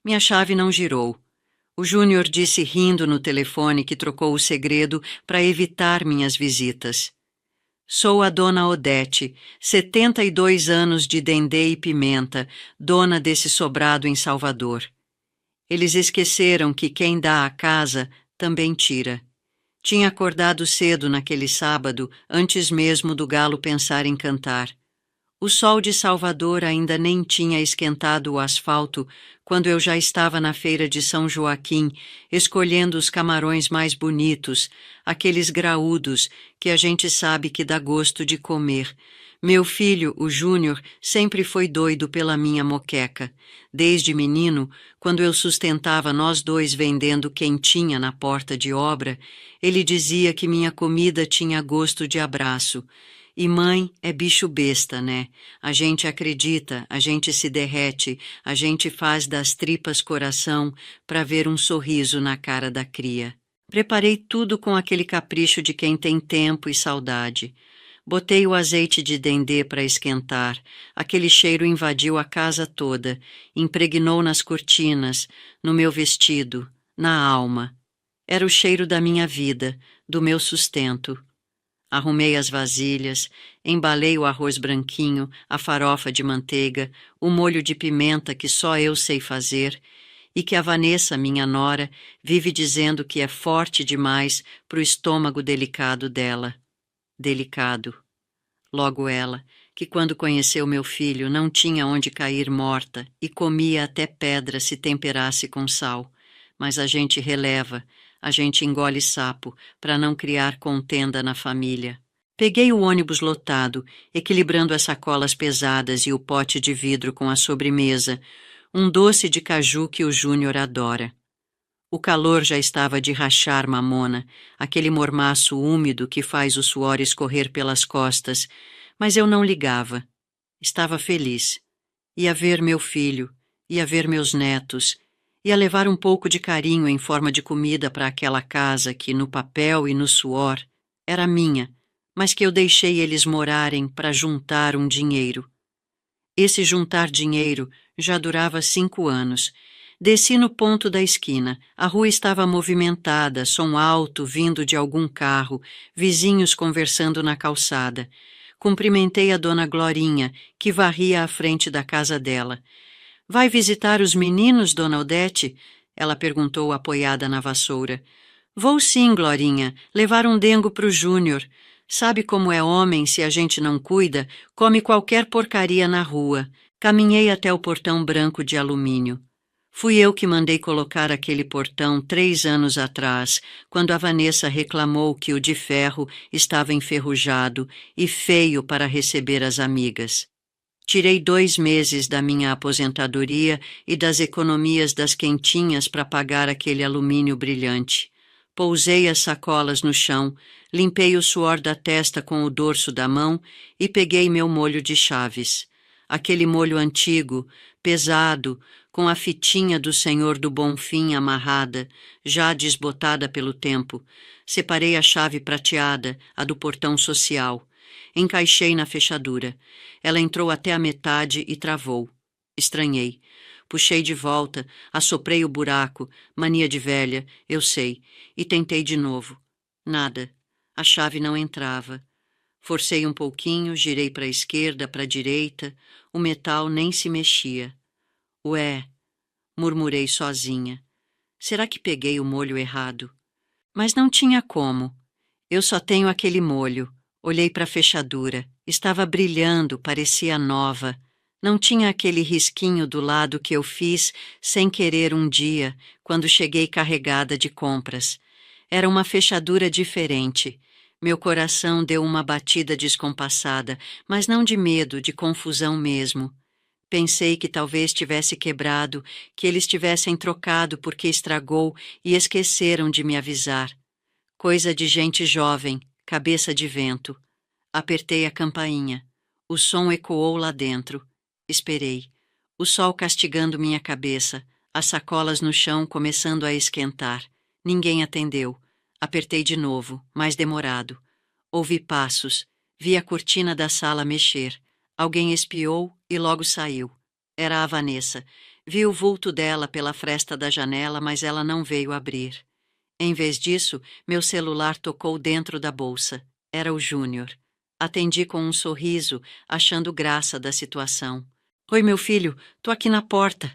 Minha chave não girou. O Júnior disse rindo no telefone que trocou o segredo para evitar minhas visitas. Sou a dona Odete, 72 anos de dendê e pimenta, dona desse sobrado em Salvador. Eles esqueceram que quem dá a casa também tira. Tinha acordado cedo naquele sábado, antes mesmo do galo pensar em cantar. O sol de Salvador ainda nem tinha esquentado o asfalto quando eu já estava na feira de São Joaquim, escolhendo os camarões mais bonitos, aqueles graúdos que a gente sabe que dá gosto de comer. Meu filho, o Júnior, sempre foi doido pela minha moqueca. Desde menino, quando eu sustentava nós dois vendendo quentinha na porta de obra, ele dizia que minha comida tinha gosto de abraço. E mãe é bicho besta, né? A gente acredita, a gente se derrete, a gente faz das tripas coração para ver um sorriso na cara da cria. Preparei tudo com aquele capricho de quem tem tempo e saudade. Botei o azeite de dendê para esquentar. Aquele cheiro invadiu a casa toda, impregnou nas cortinas, no meu vestido, na alma. Era o cheiro da minha vida, do meu sustento. Arrumei as vasilhas, embalei o arroz branquinho, a farofa de manteiga, o molho de pimenta que só eu sei fazer e que a Vanessa, minha nora, vive dizendo que é forte demais pro estômago delicado dela. Delicado. Logo ela, que quando conheceu meu filho não tinha onde cair morta e comia até pedra se temperasse com sal. Mas a gente releva, a gente engole sapo para não criar contenda na família. Peguei o ônibus lotado, equilibrando as sacolas pesadas e o pote de vidro com a sobremesa, um doce de caju que o Júnior adora. O calor já estava de rachar mamona, aquele mormaço úmido que faz o suor escorrer pelas costas, mas eu não ligava. Estava feliz. Ia ver meu filho, ia ver meus netos, ia levar um pouco de carinho em forma de comida para aquela casa que, no papel e no suor, era minha, mas que eu deixei eles morarem para juntar um dinheiro. Esse juntar dinheiro já durava 5 anos. Desci no ponto da esquina. A rua estava movimentada, som alto vindo de algum carro, vizinhos conversando na calçada. Cumprimentei a dona Glorinha, que varria à frente da casa dela. Vai visitar os meninos, dona Odete? Ela perguntou, apoiada na vassoura. Vou sim, Glorinha, levar um dengo pro Júnior. Sabe como é homem, se a gente não cuida, come qualquer porcaria na rua. Caminhei até o portão branco de alumínio. Fui eu que mandei colocar aquele portão 3 anos atrás, quando a Vanessa reclamou que o de ferro estava enferrujado e feio para receber as amigas. Tirei 2 meses da minha aposentadoria e das economias das quentinhas para pagar aquele alumínio brilhante. Pousei as sacolas no chão, limpei o suor da testa com o dorso da mão e peguei meu molho de chaves. Aquele molho antigo, pesado, com a fitinha do Senhor do Bonfim amarrada, já desbotada pelo tempo. Separei a chave prateada, a do portão social. Encaixei na fechadura. Ela entrou até a metade e travou. Estranhei. Puxei de volta, assoprei o buraco, mania de velha, eu sei, e tentei de novo. Nada. A chave não entrava. Forcei um pouquinho, girei para a esquerda, para a direita, o metal nem se mexia. Ué, murmurei sozinha. Será que peguei o molho errado? Mas não tinha como. Eu só tenho aquele molho. Olhei para a fechadura. Estava brilhando, parecia nova. Não tinha aquele risquinho do lado que eu fiz sem querer um dia, quando cheguei carregada de compras. Era uma fechadura diferente. Meu coração deu uma batida descompassada, mas não de medo, de confusão mesmo. Pensei que talvez tivesse quebrado, que eles tivessem trocado porque estragou e esqueceram de me avisar. Coisa de gente jovem, cabeça de vento. Apertei a campainha. O som ecoou lá dentro. Esperei. O sol castigando minha cabeça, as sacolas no chão começando a esquentar. Ninguém atendeu. Apertei de novo, mais demorado. Ouvi passos. Vi a cortina da sala mexer. Alguém espiou e logo saiu. Era a Vanessa. Vi o vulto dela pela fresta da janela, mas ela não veio abrir. Em vez disso, meu celular tocou dentro da bolsa. Era o Júnior. Atendi com um sorriso, achando graça da situação. Oi, meu filho, tô aqui na porta.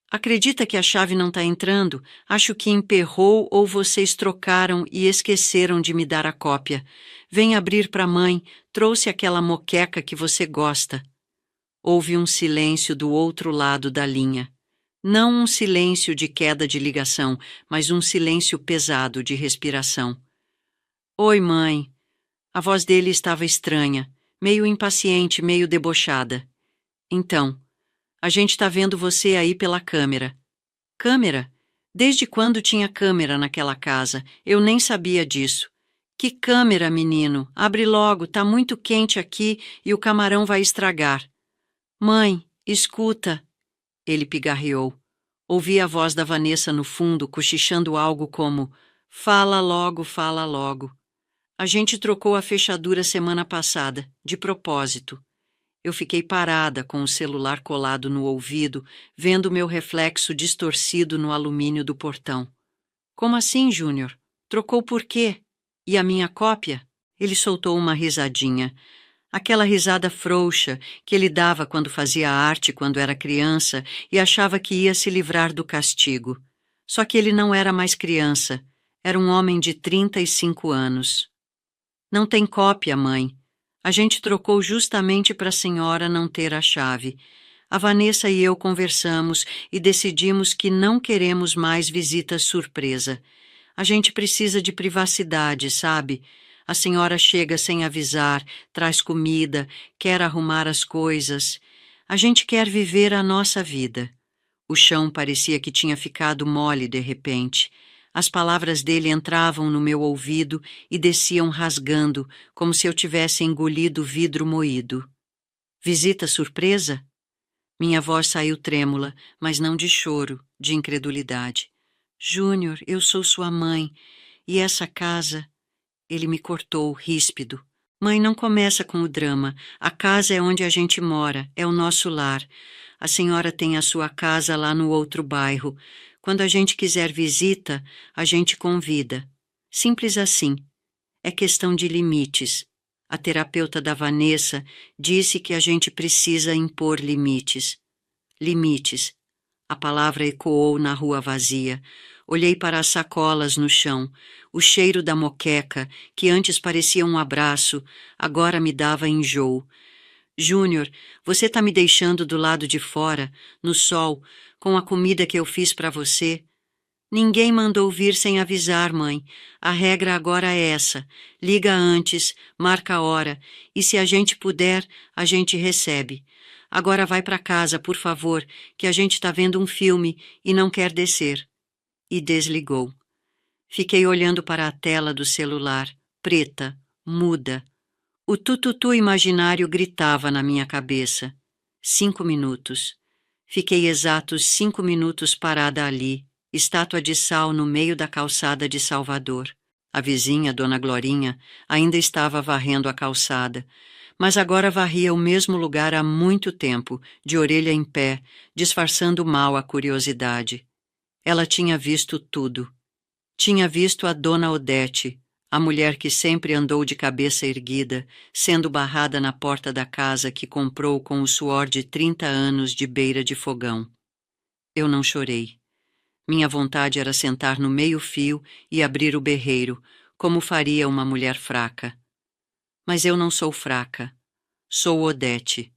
Acredita que a chave não tá entrando? Acho que emperrou ou vocês trocaram e esqueceram de me dar a cópia. Vem abrir pra mãe, trouxe aquela moqueca que você gosta. Houve um silêncio do outro lado da linha. Não um silêncio de queda de ligação, mas um silêncio pesado de respiração. Oi, mãe. A voz dele estava estranha, meio impaciente, meio debochada. Então, a gente tá vendo você aí pela câmera. Câmera? Desde quando tinha câmera naquela casa? Eu nem sabia disso. Que câmera, menino? Abre logo, tá muito quente aqui e o camarão vai estragar. Mãe, escuta. Ele pigarreou. Ouvi a voz da Vanessa no fundo, cochichando algo como: fala logo, fala logo. A gente trocou a fechadura semana passada, de propósito. Eu fiquei parada com o celular colado no ouvido, vendo meu reflexo distorcido no alumínio do portão. Como assim, Júnior? Trocou por quê? E a minha cópia? Ele soltou uma risadinha. Aquela risada frouxa que ele dava quando fazia arte quando era criança e achava que ia se livrar do castigo. Só que ele não era mais criança. Era um homem de 35 anos. Não tem cópia, mãe. A gente trocou justamente para a senhora não ter a chave. A Vanessa e eu conversamos e decidimos que não queremos mais visitas surpresa. A gente precisa de privacidade, sabe? A senhora chega sem avisar, traz comida, quer arrumar as coisas. A gente quer viver a nossa vida. O chão parecia que tinha ficado mole de repente. As palavras dele entravam no meu ouvido e desciam rasgando, como se eu tivesse engolido vidro moído. Visita surpresa? Minha voz saiu trêmula, mas não de choro, de incredulidade. Júnior, eu sou sua mãe, e essa casa... Ele me cortou, ríspido. Mãe, não começa com o drama. A casa é onde a gente mora, é o nosso lar. A senhora tem a sua casa lá no outro bairro. Quando a gente quiser visita, a gente convida. Simples assim. É questão de limites. A terapeuta da Vanessa disse que a gente precisa impor limites. Limites. A palavra ecoou na rua vazia. Olhei para as sacolas no chão. O cheiro da moqueca, que antes parecia um abraço, agora me dava enjoo. Júnior, você tá me deixando do lado de fora, no sol, com a comida que eu fiz para você? Ninguém mandou vir sem avisar, mãe. A regra agora é essa. Liga antes, marca a hora, e se a gente puder, a gente recebe. Agora vai para casa, por favor, que a gente tá vendo um filme e não quer descer. E desligou. Fiquei olhando para a tela do celular, preta, muda. O tututu imaginário gritava na minha cabeça. 5 minutos. Fiquei exatos 5 minutos parada ali, estátua de sal no meio da calçada de Salvador. A vizinha, Dona Glorinha, ainda estava varrendo a calçada, mas agora varria o mesmo lugar há muito tempo, de orelha em pé, disfarçando mal a curiosidade. Ela tinha visto tudo. Tinha visto a Dona Odete, a mulher que sempre andou de cabeça erguida, sendo barrada na porta da casa que comprou com o suor de 30 anos de beira de fogão. Eu não chorei. Minha vontade era sentar no meio-fio e abrir o berreiro, como faria uma mulher fraca. Mas eu não sou fraca. Sou Odete.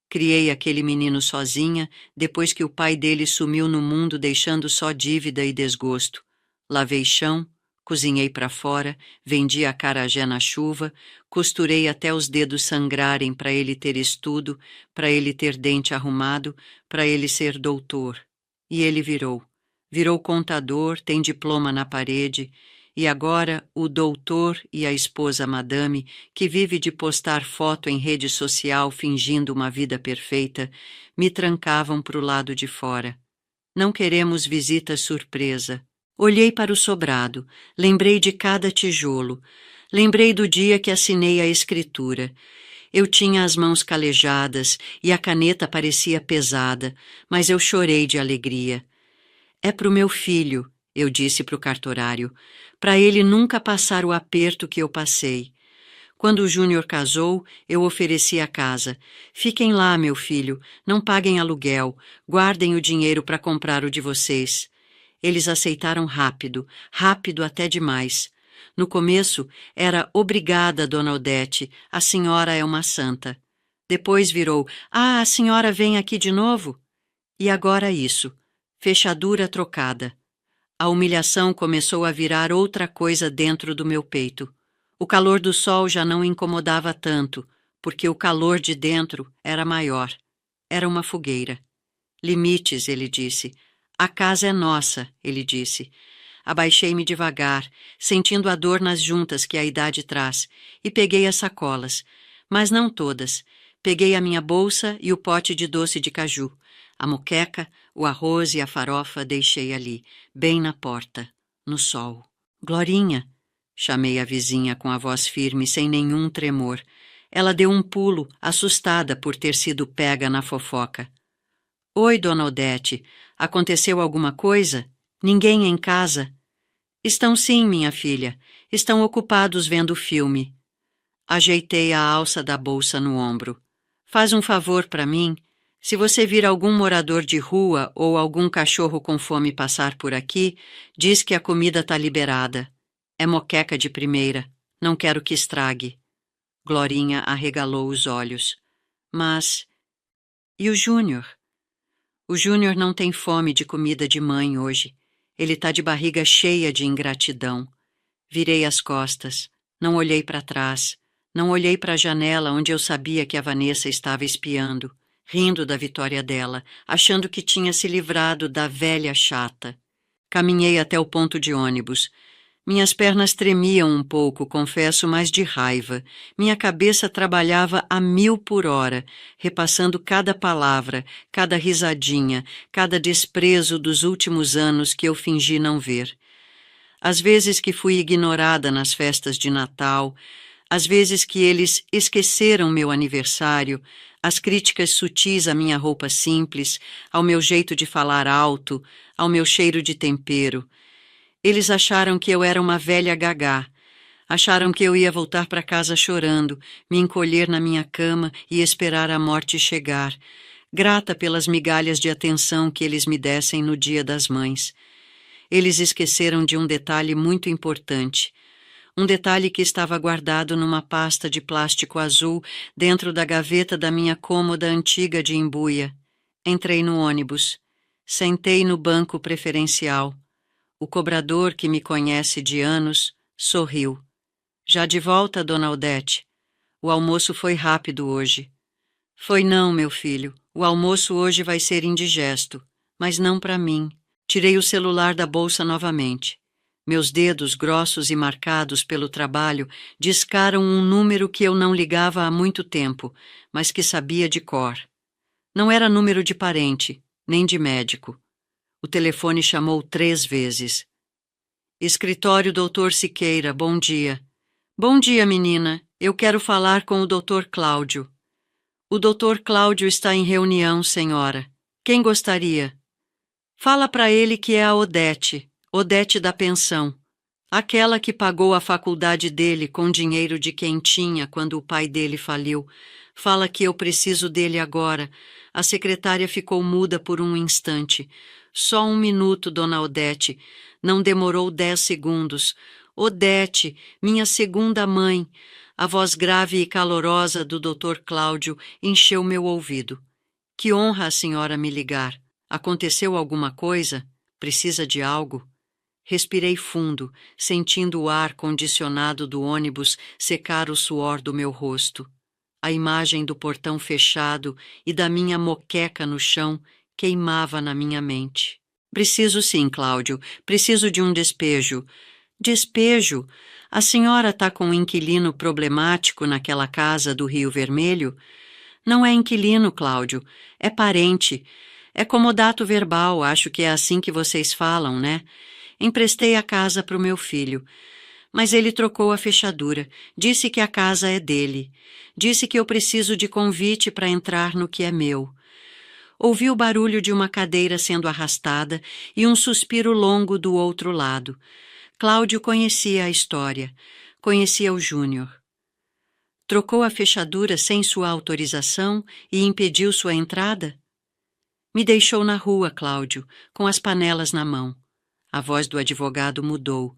Criei aquele menino sozinha depois que o pai dele sumiu no mundo deixando só dívida e desgosto. Lavei chão, cozinhei para fora, vendi acarajé na chuva, costurei até os dedos sangrarem para ele ter estudo, para ele ter dente arrumado, para ele ser doutor. E ele virou. Virou contador, tem diploma na parede, e agora o doutor e a esposa madame, que vive de postar foto em rede social fingindo uma vida perfeita, me trancavam para o lado de fora. Não queremos visita surpresa. Olhei para o sobrado, lembrei de cada tijolo, lembrei do dia que assinei a escritura. Eu tinha as mãos calejadas e a caneta parecia pesada, mas eu chorei de alegria. É pro meu filho, eu disse pro cartorário, para ele nunca passar o aperto que eu passei. Quando o Júnior casou, eu ofereci a casa. Fiquem lá, meu filho, não paguem aluguel, guardem o dinheiro para comprar o de vocês. Eles aceitaram rápido, rápido até demais. No começo, era obrigada, dona Odete, a senhora é uma santa. Depois virou, a senhora vem aqui de novo? E agora isso, fechadura trocada. A humilhação começou a virar outra coisa dentro do meu peito. O calor do sol já não incomodava tanto, porque o calor de dentro era maior. Era uma fogueira. Limites, ele disse. A casa é nossa, ele disse. Abaixei-me devagar, sentindo a dor nas juntas que a idade traz, e peguei as sacolas, mas não todas. Peguei a minha bolsa e o pote de doce de caju. A moqueca, o arroz e a farofa deixei ali, bem na porta, no sol. Glorinha, chamei a vizinha com a voz firme, sem nenhum tremor. Ela deu um pulo, assustada por ter sido pega na fofoca. Oi, dona Odete, aconteceu alguma coisa? Ninguém em casa? Estão sim, minha filha. Estão ocupados vendo filme. Ajeitei a alça da bolsa no ombro. Faz um favor para mim. Se você vir algum morador de rua ou algum cachorro com fome passar por aqui, diz que a comida tá liberada. É moqueca de primeira. Não quero que estrague. Glorinha arregalou os olhos. Mas... E o Júnior? O Júnior não tem fome de comida de mãe hoje. Ele tá de barriga cheia de ingratidão. Virei as costas. Não olhei para trás. Não olhei para a janela onde eu sabia que a Vanessa estava espiando, rindo da vitória dela, achando que tinha se livrado da velha chata. Caminhei até o ponto de ônibus. Minhas pernas tremiam um pouco, confesso, mas de raiva. Minha cabeça trabalhava a 1000 por hora, repassando cada palavra, cada risadinha, cada desprezo dos últimos anos que eu fingi não ver. As vezes que fui ignorada nas festas de Natal, as vezes que eles esqueceram meu aniversário, as críticas sutis à minha roupa simples, ao meu jeito de falar alto, ao meu cheiro de tempero. Eles acharam que eu era uma velha gagá. Acharam que eu ia voltar para casa chorando, me encolher na minha cama e esperar a morte chegar, grata pelas migalhas de atenção que eles me dessem no Dia das Mães. Eles esqueceram de um detalhe muito importante. Um detalhe que estava guardado numa pasta de plástico azul dentro da gaveta da minha cômoda antiga de embuia. Entrei no ônibus. Sentei no banco preferencial. O cobrador, que me conhece de anos, sorriu. Já de volta, dona Odete. O almoço foi rápido hoje. Foi não, meu filho. O almoço hoje vai ser indigesto, mas não para mim. Tirei o celular da bolsa novamente. Meus dedos, grossos e marcados pelo trabalho, discaram um número que eu não ligava há muito tempo, mas que sabia de cor. Não era número de parente, nem de médico. O telefone chamou 3 vezes. Escritório Dr. Siqueira, bom dia. Bom dia, menina. Eu quero falar com o Dr. Cláudio. O Dr. Cláudio está em reunião, senhora. Quem gostaria? Fala para ele que é a Odete, Odete da pensão. Aquela que pagou a faculdade dele com dinheiro de quem tinha quando o pai dele faliu. Fala que eu preciso dele agora. A secretária ficou muda por um instante. Só 1 minuto, dona Odete. Não demorou 10 segundos. Odete, minha segunda mãe. A voz grave e calorosa do Dr. Cláudio encheu meu ouvido. Que honra a senhora me ligar. Aconteceu alguma coisa? Precisa de algo? Respirei fundo, sentindo o ar condicionado do ônibus secar o suor do meu rosto. A imagem do portão fechado e da minha moqueca no chão queimava na minha mente. Preciso sim, Cláudio. Preciso de um despejo. Despejo? A senhora está com um inquilino problemático naquela casa do Rio Vermelho? Não é inquilino, Cláudio. É parente. É comodato verbal, acho que é assim que vocês falam, né? Emprestei a casa para o meu filho. Mas ele trocou a fechadura. Disse que a casa é dele. Disse que eu preciso de convite para entrar no que é meu. Ouvi o barulho de uma cadeira sendo arrastada e um suspiro longo do outro lado. Cláudio conhecia a história. Conhecia o Júnior. Trocou a fechadura sem sua autorização e impediu sua entrada? Me deixou na rua, Cláudio, com as panelas na mão. A voz do advogado mudou.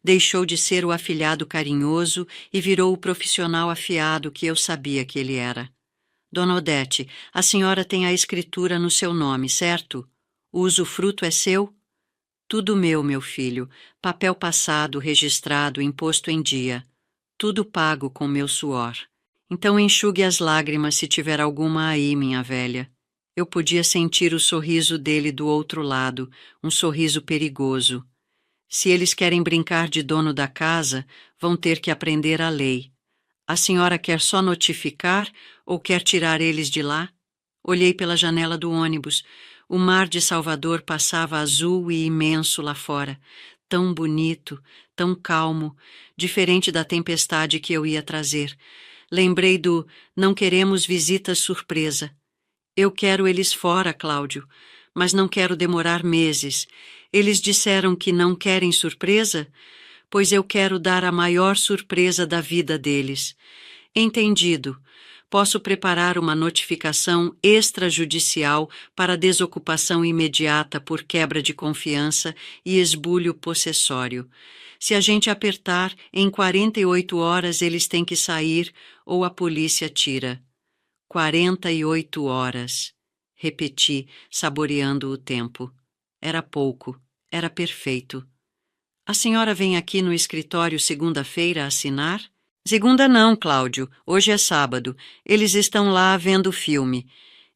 Deixou de ser o afilhado carinhoso e virou o profissional afiado que eu sabia que ele era. Dona Odete, a senhora tem a escritura no seu nome, certo? O usufruto é seu? Tudo meu filho. Papel passado, registrado, imposto em dia. Tudo pago com meu suor. Então enxugue as lágrimas se tiver alguma aí, minha velha. Eu podia sentir o sorriso dele do outro lado, um sorriso perigoso. Se eles querem brincar de dono da casa, vão ter que aprender a lei. A senhora quer só notificar ou quer tirar eles de lá? Olhei pela janela do ônibus. O mar de Salvador passava azul e imenso lá fora, tão bonito, tão calmo, diferente da tempestade que eu ia trazer. Lembrei do não queremos visitas surpresa. Eu quero eles fora, Cláudio, mas não quero demorar meses. Eles disseram que não querem surpresa? Pois eu quero dar a maior surpresa da vida deles. Entendido. Posso preparar uma notificação extrajudicial para desocupação imediata por quebra de confiança e esbulho possessório. Se a gente apertar, em 48 horas eles têm que sair ou a polícia tira. 48 horas. Repeti, saboreando o tempo. Era pouco. Era perfeito. A senhora vem aqui no escritório segunda-feira assinar? Segunda não, Cláudio. Hoje é sábado. Eles estão lá vendo filme.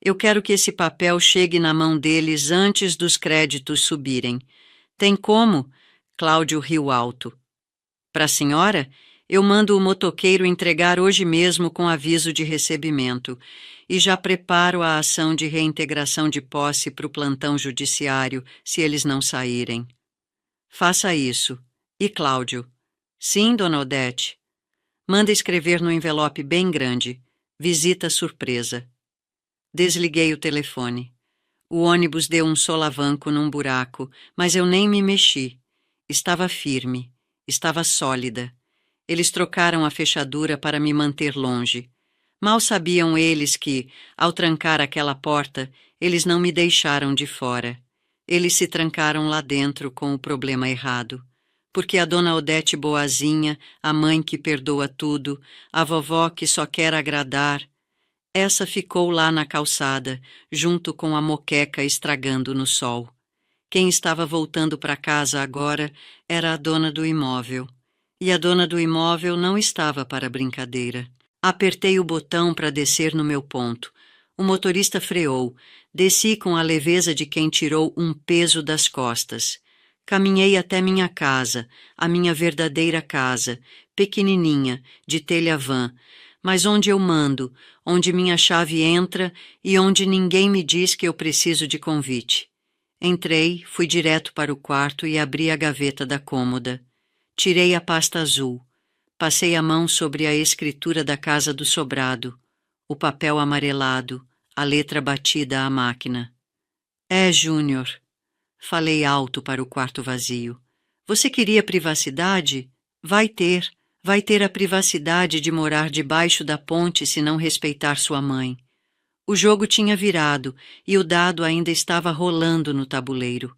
Eu quero que esse papel chegue na mão deles antes dos créditos subirem. Tem como? Cláudio riu alto. Para a senhora? Eu mando o motoqueiro entregar hoje mesmo com aviso de recebimento. E já preparo a ação de reintegração de posse para o plantão judiciário, se eles não saírem. Faça isso. E Cláudio? Sim, dona Odete. Manda escrever no envelope bem grande. Visita surpresa. Desliguei o telefone. O ônibus deu um solavanco num buraco, mas eu nem me mexi. Estava firme. Estava sólida. Eles trocaram a fechadura para me manter longe. Mal sabiam eles que, ao trancar aquela porta, eles não me deixaram de fora. Eles se trancaram lá dentro com o problema errado. Porque a dona Odete boazinha, a mãe que perdoa tudo, a vovó que só quer agradar, essa ficou lá na calçada, junto com a moqueca estragando no sol. Quem estava voltando para casa agora era a dona do imóvel. E a dona do imóvel não estava para brincadeira. Apertei o botão para descer no meu ponto. O motorista freou. Desci com a leveza de quem tirou um peso das costas. Caminhei até minha casa, a minha verdadeira casa, pequenininha, de telha-vã, mas onde eu mando, onde minha chave entra e onde ninguém me diz que eu preciso de convite. Entrei, fui direto para o quarto e abri a gaveta da cômoda. Tirei a pasta azul. Passei a mão sobre a escritura da casa do sobrado, o papel amarelado, a letra batida à máquina. É, Júnior. Falei alto para o quarto vazio. Você queria privacidade? Vai ter a privacidade de morar debaixo da ponte se não respeitar sua mãe. O jogo tinha virado e o dado ainda estava rolando no tabuleiro.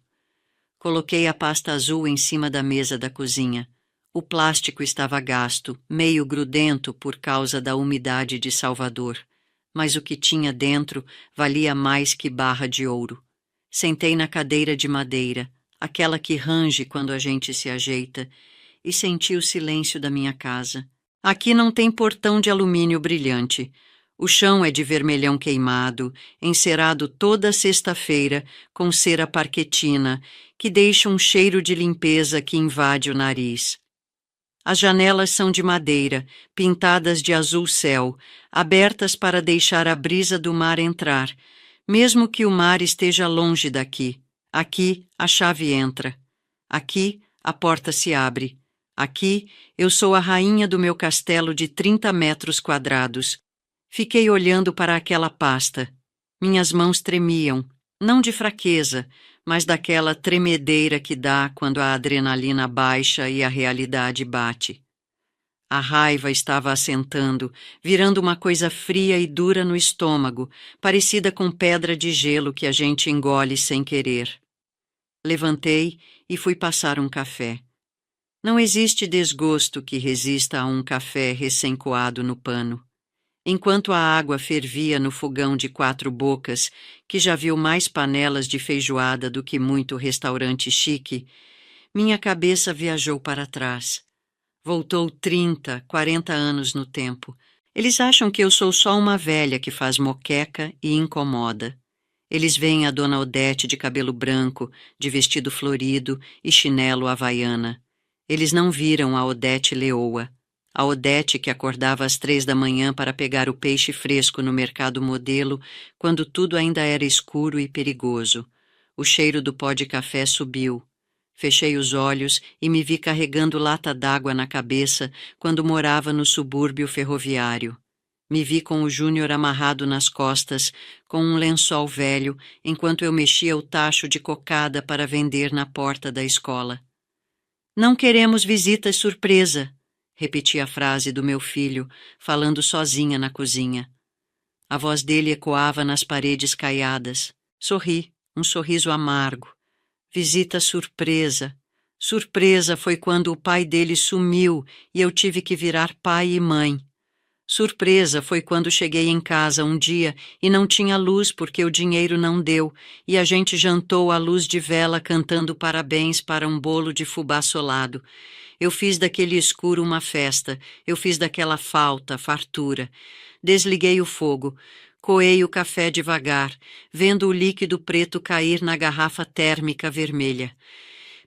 Coloquei a pasta azul em cima da mesa da cozinha. O plástico estava gasto, meio grudento por causa da umidade de Salvador, mas o que tinha dentro valia mais que barra de ouro. Sentei na cadeira de madeira, aquela que range quando a gente se ajeita, e senti o silêncio da minha casa. Aqui não tem portão de alumínio brilhante. O chão é de vermelhão queimado, encerado toda sexta-feira com cera parquetina, que deixa um cheiro de limpeza que invade o nariz. As janelas são de madeira, pintadas de azul céu, abertas para deixar a brisa do mar entrar, mesmo que o mar esteja longe daqui. Aqui a chave entra. Aqui a porta se abre. Aqui, eu sou a rainha do meu castelo de 30 metros quadrados. Fiquei olhando para aquela pasta. Minhas mãos tremiam, não de fraqueza, mas daquela tremedeira que dá quando a adrenalina baixa e a realidade bate. A raiva estava assentando, virando uma coisa fria e dura no estômago, parecida com pedra de gelo que a gente engole sem querer. Levantei e fui passar um café. Não existe desgosto que resista a um café recém-coado no pano. Enquanto a água fervia no fogão de 4 bocas, que já viu mais panelas de feijoada do que muito restaurante chique, minha cabeça viajou para trás. Voltou 30, 40 anos no tempo. Eles acham que eu sou só uma velha que faz moqueca e incomoda. Eles veem a dona Odete de cabelo branco, de vestido florido e chinelo havaiana. Eles não viram a Odete leoa. A Odete que acordava às 3 da manhã para pegar o peixe fresco no mercado Modelo, quando tudo ainda era escuro e perigoso. O cheiro do pó de café subiu. Fechei os olhos e me vi carregando lata d'água na cabeça quando morava no subúrbio ferroviário. Me vi com o Júnior amarrado nas costas, com um lençol velho, enquanto eu mexia o tacho de cocada para vender na porta da escola. Não queremos visitas surpresa, repeti a frase do meu filho, falando sozinha na cozinha. A voz dele ecoava nas paredes caiadas. Sorri, um sorriso amargo. Visita surpresa. Surpresa foi quando o pai dele sumiu e eu tive que virar pai e mãe. Surpresa foi quando cheguei em casa um dia e não tinha luz porque o dinheiro não deu, e a gente jantou à luz de vela cantando parabéns para um bolo de fubá solado. Eu fiz daquele escuro uma festa, eu fiz daquela falta, fartura. Desliguei o fogo, coei o café devagar, vendo o líquido preto cair na garrafa térmica vermelha.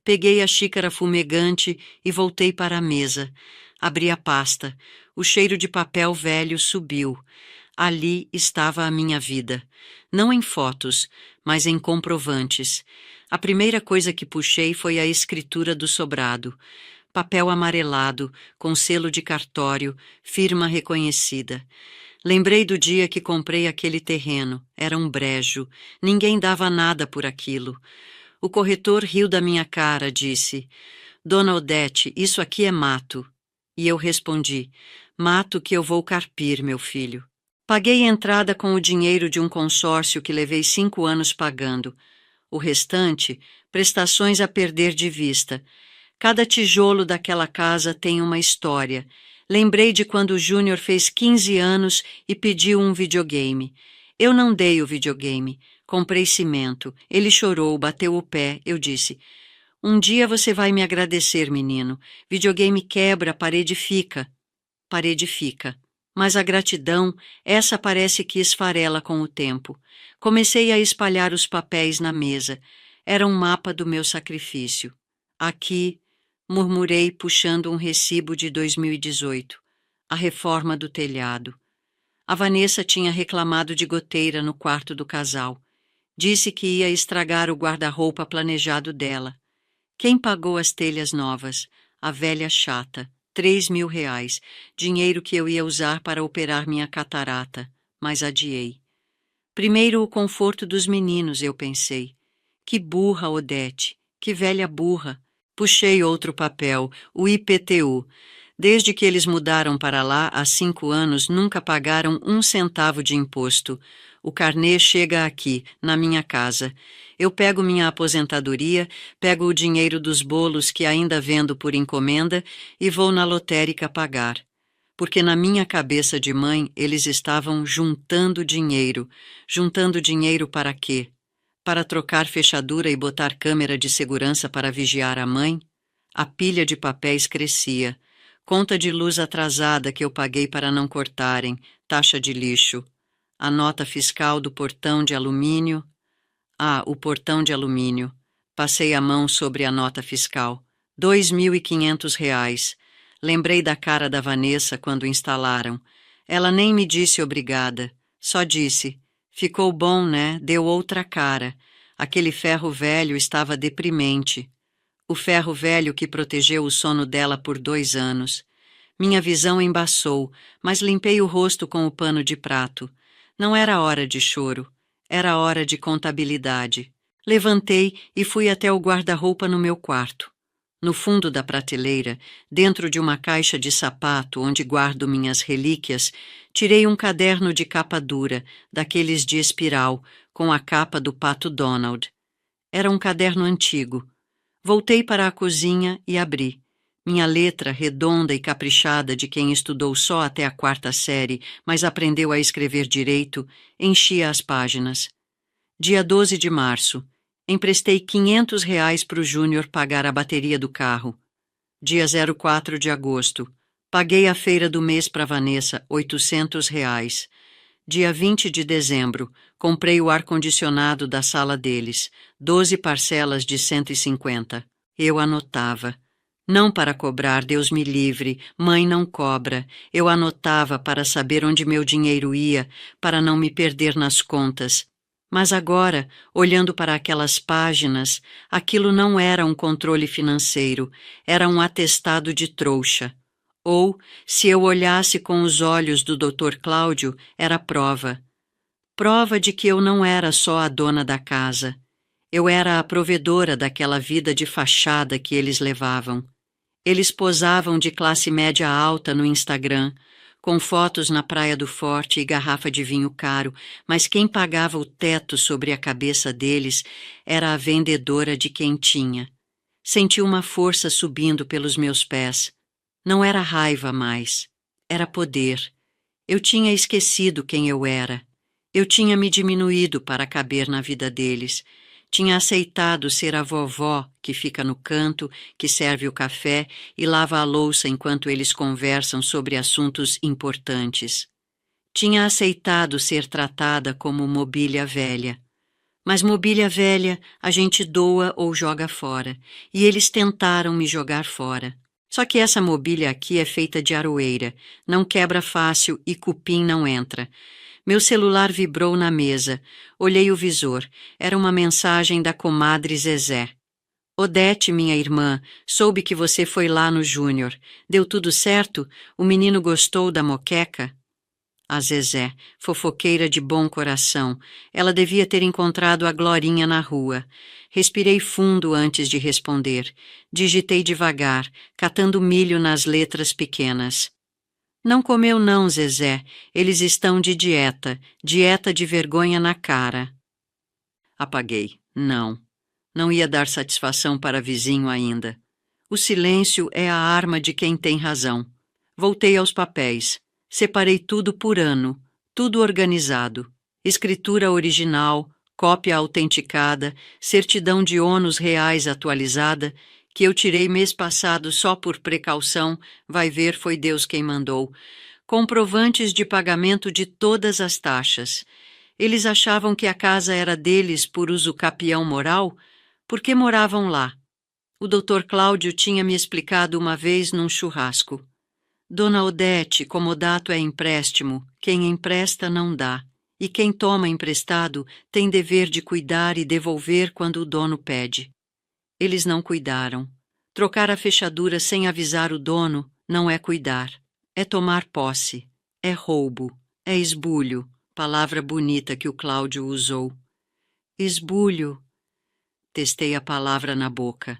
Peguei a xícara fumegante e voltei para a mesa. Abri a pasta. O cheiro de papel velho subiu. Ali estava a minha vida. Não em fotos, mas em comprovantes. A primeira coisa que puxei foi a escritura do sobrado. Papel amarelado, com selo de cartório, firma reconhecida. Lembrei do dia que comprei aquele terreno. Era um brejo. Ninguém dava nada por aquilo. O corretor riu da minha cara, disse: Dona Odete, isso aqui é mato. E eu respondi: mato que eu vou carpir, meu filho. Paguei entrada com o dinheiro de um consórcio que levei 5 anos pagando. O restante, prestações a perder de vista. Cada tijolo daquela casa tem uma história. Lembrei de quando o Júnior fez 15 anos e pediu um videogame. Eu não dei o videogame. Comprei cimento. Ele chorou, bateu o pé. Eu disse: um dia você vai me agradecer, menino. Videogame quebra, parede fica. Parede fica. Mas a gratidão, essa parece que esfarela com o tempo. Comecei a espalhar os papéis na mesa. Era um mapa do meu sacrifício. Aqui, murmurei puxando um recibo de 2018. A reforma do telhado. A Vanessa tinha reclamado de goteira no quarto do casal. Disse que ia estragar o guarda-roupa planejado dela. Quem pagou as telhas novas? A velha chata. 3.000 reais, dinheiro que eu ia usar para operar minha catarata, mas adiei. Primeiro o conforto dos meninos, eu pensei. Que burra, Odete, que velha burra. Puxei outro papel, o IPTU. Desde que eles mudaram para lá, há 5 anos, nunca pagaram 1 centavo de imposto. O carnê chega aqui, na minha casa. Eu pego minha aposentadoria, pego o dinheiro dos bolos que ainda vendo por encomenda e vou na lotérica pagar. Porque na minha cabeça de mãe eles estavam juntando dinheiro. Juntando dinheiro para quê? Para trocar fechadura e botar câmera de segurança para vigiar a mãe? A pilha de papéis crescia. Conta de luz atrasada que eu paguei para não cortarem, taxa de lixo. A nota fiscal do portão de alumínio. O portão de alumínio. Passei a mão sobre a nota fiscal. 2.500 reais. Lembrei da cara da Vanessa quando instalaram. Ela nem me disse obrigada. Só disse: ficou bom, né? Deu outra cara. Aquele ferro velho estava deprimente. o ferro velho que protegeu o sono dela por 2 anos. Minha visão embaçou, mas limpei o rosto com o pano de prato. Não era hora de choro, era hora de contabilidade. Levantei e fui até o guarda-roupa no meu quarto. No fundo da prateleira, dentro de uma caixa de sapato onde guardo minhas relíquias, tirei um caderno de capa dura, daqueles de espiral, com a capa do Pato Donald. Era um caderno antigo. Voltei para a cozinha e abri. Minha letra, redonda e caprichada de quem estudou só até a 4ª série, mas aprendeu a escrever direito, enchia as páginas. Dia 12 de março. Emprestei R$ 500 para o Júnior pagar a bateria do carro. Dia 04 de agosto. Paguei a feira do mês para Vanessa, R$ 800. Dia 20 de dezembro. Comprei o ar-condicionado da sala deles, 12 parcelas de 150. Eu anotava. Não para cobrar, Deus me livre, mãe não cobra. Eu anotava para saber onde meu dinheiro ia, para não me perder nas contas. Mas agora, olhando para aquelas páginas, aquilo não era um controle financeiro, era um atestado de trouxa. Ou, se eu olhasse com os olhos do Dr. Cláudio, era prova. Prova de que eu não era só a dona da casa. Eu era a provedora daquela vida de fachada que eles levavam. Eles posavam de classe média alta no Instagram, com fotos na Praia do Forte e garrafa de vinho caro, mas quem pagava o teto sobre a cabeça deles era a vendedora de quentinha. Senti uma força subindo pelos meus pés. Não era raiva mais, era poder. Eu tinha esquecido quem eu era. Eu tinha me diminuído para caber na vida deles. Tinha aceitado ser a vovó que fica no canto, que serve o café e lava a louça enquanto eles conversam sobre assuntos importantes. Tinha aceitado ser tratada como mobília velha. Mas mobília velha a gente doa ou joga fora, e eles tentaram me jogar fora. Só que essa mobília aqui é feita de aroeira, não quebra fácil e cupim não entra. Meu celular vibrou na mesa. Olhei o visor. Era uma mensagem da comadre Zezé. Odete, minha irmã, soube que você foi lá no Júnior. Deu tudo certo? O menino gostou da moqueca? A Zezé, fofoqueira de bom coração. Ela devia ter encontrado a Glorinha na rua. Respirei fundo antes de responder. Digitei devagar, catando milho nas letras pequenas. Não comeu não, Zezé. Eles estão de dieta. Dieta de vergonha na cara. Apaguei. Não. Não ia dar satisfação para vizinho ainda. O silêncio é a arma de quem tem razão. Voltei aos papéis. Separei tudo por ano. Tudo organizado. Escritura original, cópia autenticada, certidão de ônus reais atualizada, que eu tirei mês passado só por precaução, vai ver foi Deus quem mandou. Comprovantes de pagamento de todas as taxas. Eles achavam que a casa era deles por uso capião moral, porque moravam lá. O Dr. Cláudio tinha me explicado uma vez num churrasco. Dona Odete, comodato é empréstimo, quem empresta não dá, e quem toma emprestado tem dever de cuidar e devolver quando o dono pede. Eles não cuidaram. Trocar a fechadura sem avisar o dono não é cuidar. É tomar posse. É roubo. É esbulho. Palavra bonita que o Cláudio usou. Esbulho. Testei a palavra na boca.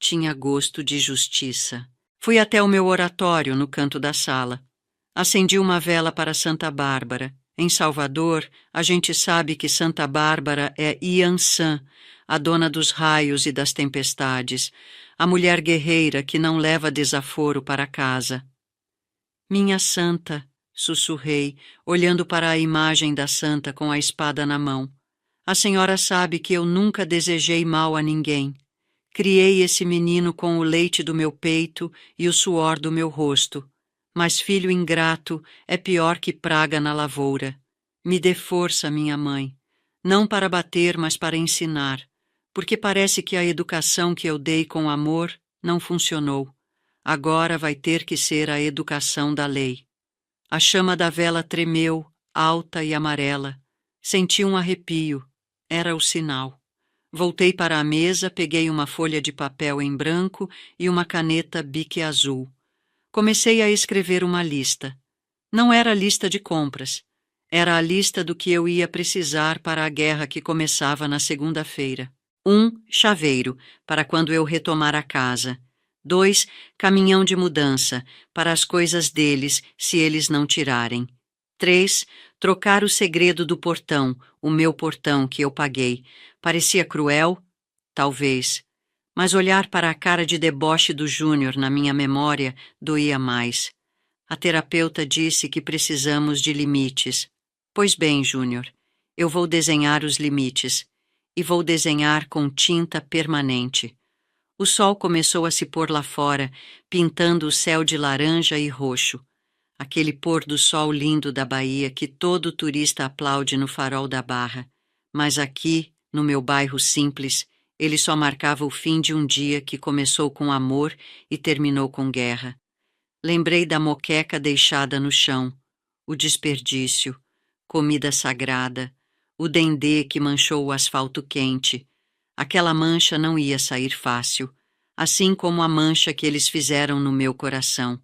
Tinha gosto de justiça. Fui até o meu oratório no canto da sala. Acendi uma vela para Santa Bárbara. Em Salvador, a gente sabe que Santa Bárbara é Iansã, a dona dos raios e das tempestades, a mulher guerreira que não leva desaforo para casa. Minha santa, sussurrei, olhando para a imagem da santa com a espada na mão. A senhora sabe que eu nunca desejei mal a ninguém. Criei esse menino com o leite do meu peito e o suor do meu rosto. Mas filho ingrato é pior que praga na lavoura. Me dê força, minha mãe. Não para bater, mas para ensinar. Porque parece que a educação que eu dei com amor não funcionou. Agora vai ter que ser a educação da lei. A chama da vela tremeu, alta e amarela. Senti um arrepio. Era o sinal. Voltei para a mesa, peguei uma folha de papel em branco e uma caneta Bic azul. Comecei a escrever uma lista. Não era a lista de compras. Era a lista do que eu ia precisar para a guerra que começava na segunda-feira. 1. Chaveiro, para quando eu retomar a casa. 2. Caminhão de mudança, para as coisas deles, se eles não tirarem. 3. Trocar o segredo do portão, o meu portão que eu paguei. Parecia cruel? Talvez. Mas olhar para a cara de deboche do Júnior na minha memória doía mais. A terapeuta disse que precisamos de limites. Pois bem, Júnior, eu vou desenhar os limites. E vou desenhar com tinta permanente. O sol começou a se pôr lá fora, pintando o céu de laranja e roxo. Aquele pôr do sol lindo da Bahia que todo turista aplaude no farol da Barra. Mas aqui, no meu bairro simples, ele só marcava o fim de um dia que começou com amor e terminou com guerra. Lembrei da moqueca deixada no chão, o desperdício, comida sagrada, o dendê que manchou o asfalto quente. Aquela mancha não ia sair fácil, assim como a mancha que eles fizeram no meu coração.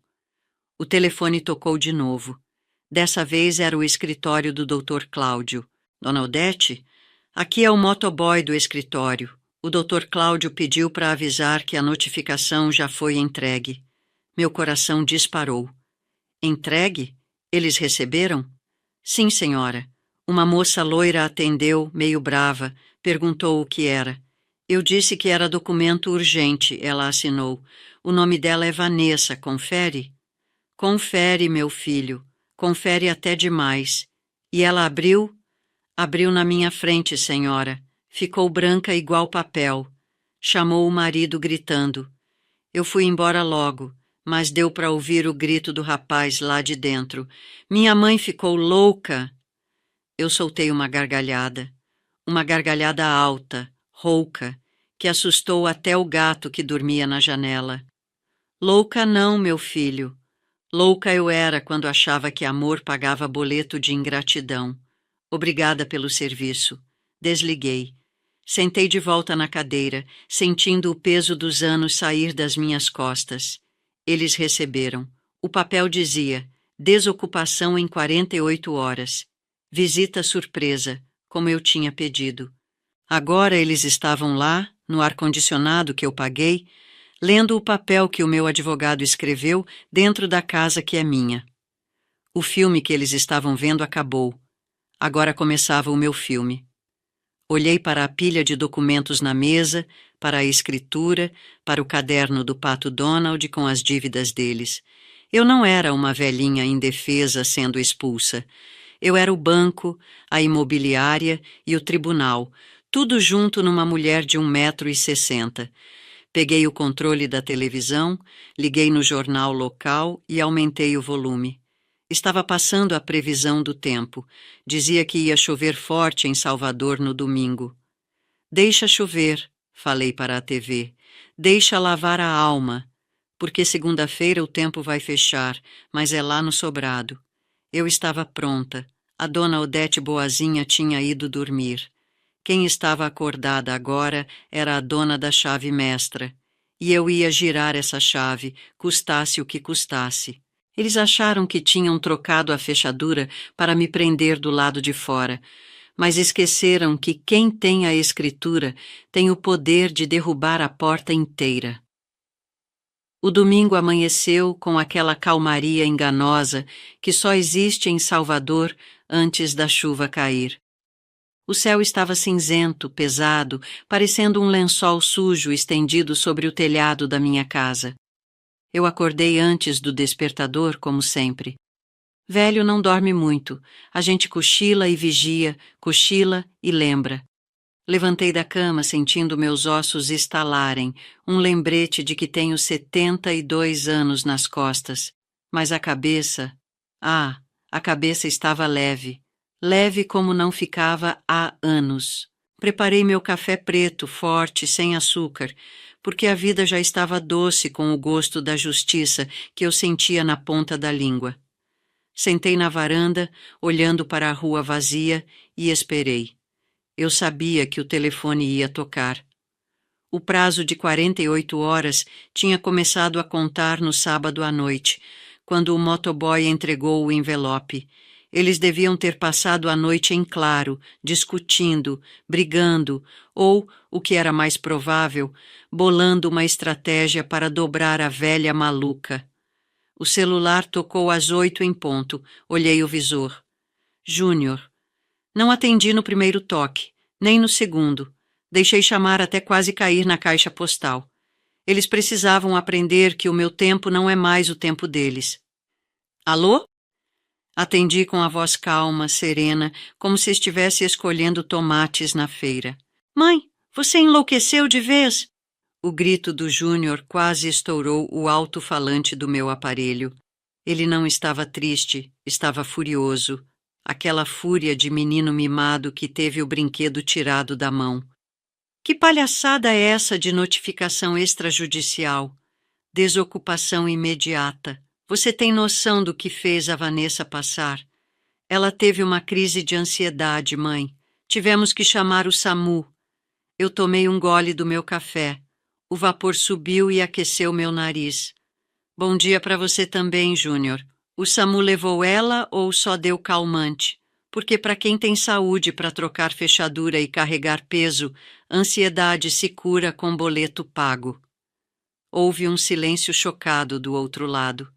O telefone tocou de novo. Dessa vez era o escritório do Dr. Cláudio. Dona Odete? Aqui é o motoboy do escritório. O Dr. Cláudio pediu para avisar que a notificação já foi entregue. Meu coração disparou. Entregue? Eles receberam? Sim, senhora. Uma moça loira atendeu, meio brava, perguntou o que era. Eu disse que era documento urgente, ela assinou. O nome dela é Vanessa, confere? Confere, meu filho. Confere até demais. E ela abriu? Abriu na minha frente, senhora. Ficou branca igual papel. Chamou o marido gritando. Eu fui embora logo, mas deu para ouvir o grito do rapaz lá de dentro. Minha mãe ficou louca. Eu soltei uma gargalhada alta, rouca, que assustou até o gato que dormia na janela. Louca não, meu filho. Louca eu era quando achava que amor pagava boleto de ingratidão. Obrigada pelo serviço. Desliguei. Sentei de volta na cadeira, sentindo o peso dos anos sair das minhas costas. Eles receberam. O papel dizia: desocupação em 48 horas. Visita surpresa, como eu tinha pedido. Agora eles estavam lá, no ar-condicionado que eu paguei, lendo o papel que o meu advogado escreveu dentro da casa que é minha. O filme que eles estavam vendo acabou. Agora começava o meu filme. Olhei para a pilha de documentos na mesa, para a escritura, para o caderno do Pato Donald com as dívidas deles. Eu não era uma velhinha indefesa sendo expulsa. Eu era o banco, a imobiliária e o tribunal, tudo junto numa mulher de 1,60 m. Peguei o controle da televisão, liguei no jornal local e aumentei o volume. Estava passando a previsão do tempo. Dizia que ia chover forte em Salvador no domingo. Deixa chover, falei para a TV. Deixa lavar a alma, porque segunda-feira o tempo vai fechar, mas é lá no sobrado. Eu estava pronta. A dona Odete Boazinha tinha ido dormir. Quem estava acordada agora era a dona da chave mestra. E eu ia girar essa chave, custasse o que custasse. Eles acharam que tinham trocado a fechadura para me prender do lado de fora, mas esqueceram que quem tem a escritura tem o poder de derrubar a porta inteira. O domingo amanheceu com aquela calmaria enganosa que só existe em Salvador antes da chuva cair. O céu estava cinzento, pesado, parecendo um lençol sujo estendido sobre o telhado da minha casa. Eu acordei antes do despertador, como sempre. Velho não dorme muito. A gente cochila e vigia, cochila e lembra. Levantei da cama sentindo meus ossos estalarem, um lembrete de que tenho 72 anos nas costas. Mas a cabeça... a cabeça estava leve. Leve como não ficava há anos. Preparei meu café preto, forte, sem açúcar, porque a vida já estava doce com o gosto da justiça que eu sentia na ponta da língua. Sentei na varanda, olhando para a rua vazia, e esperei. Eu sabia que o telefone ia tocar. O prazo de 48 horas tinha começado a contar no sábado à noite, quando o motoboy entregou o envelope. Eles deviam ter passado a noite em claro, discutindo, brigando, ou, o que era mais provável, bolando uma estratégia para dobrar a velha maluca. O celular tocou às 8 em ponto. Olhei o visor. Júnior. Não atendi no primeiro toque, nem no segundo. Deixei chamar até quase cair na caixa postal. Eles precisavam aprender que o meu tempo não é mais o tempo deles. Alô? Atendi com a voz calma, serena, como se estivesse escolhendo tomates na feira. Mãe, você enlouqueceu de vez? O grito do Júnior quase estourou o alto-falante do meu aparelho. Ele não estava triste, estava furioso. Aquela fúria de menino mimado que teve o brinquedo tirado da mão. Que palhaçada é essa de notificação extrajudicial? Desocupação imediata. Você tem noção do que fez a Vanessa passar? Ela teve uma crise de ansiedade, mãe. Tivemos que chamar o SAMU. Eu tomei um gole do meu café. O vapor subiu e aqueceu meu nariz. Bom dia para você também, Júnior. O SAMU levou ela ou só deu calmante? Porque para quem tem saúde para trocar fechadura e carregar peso, ansiedade se cura com boleto pago. Houve um silêncio chocado do outro lado.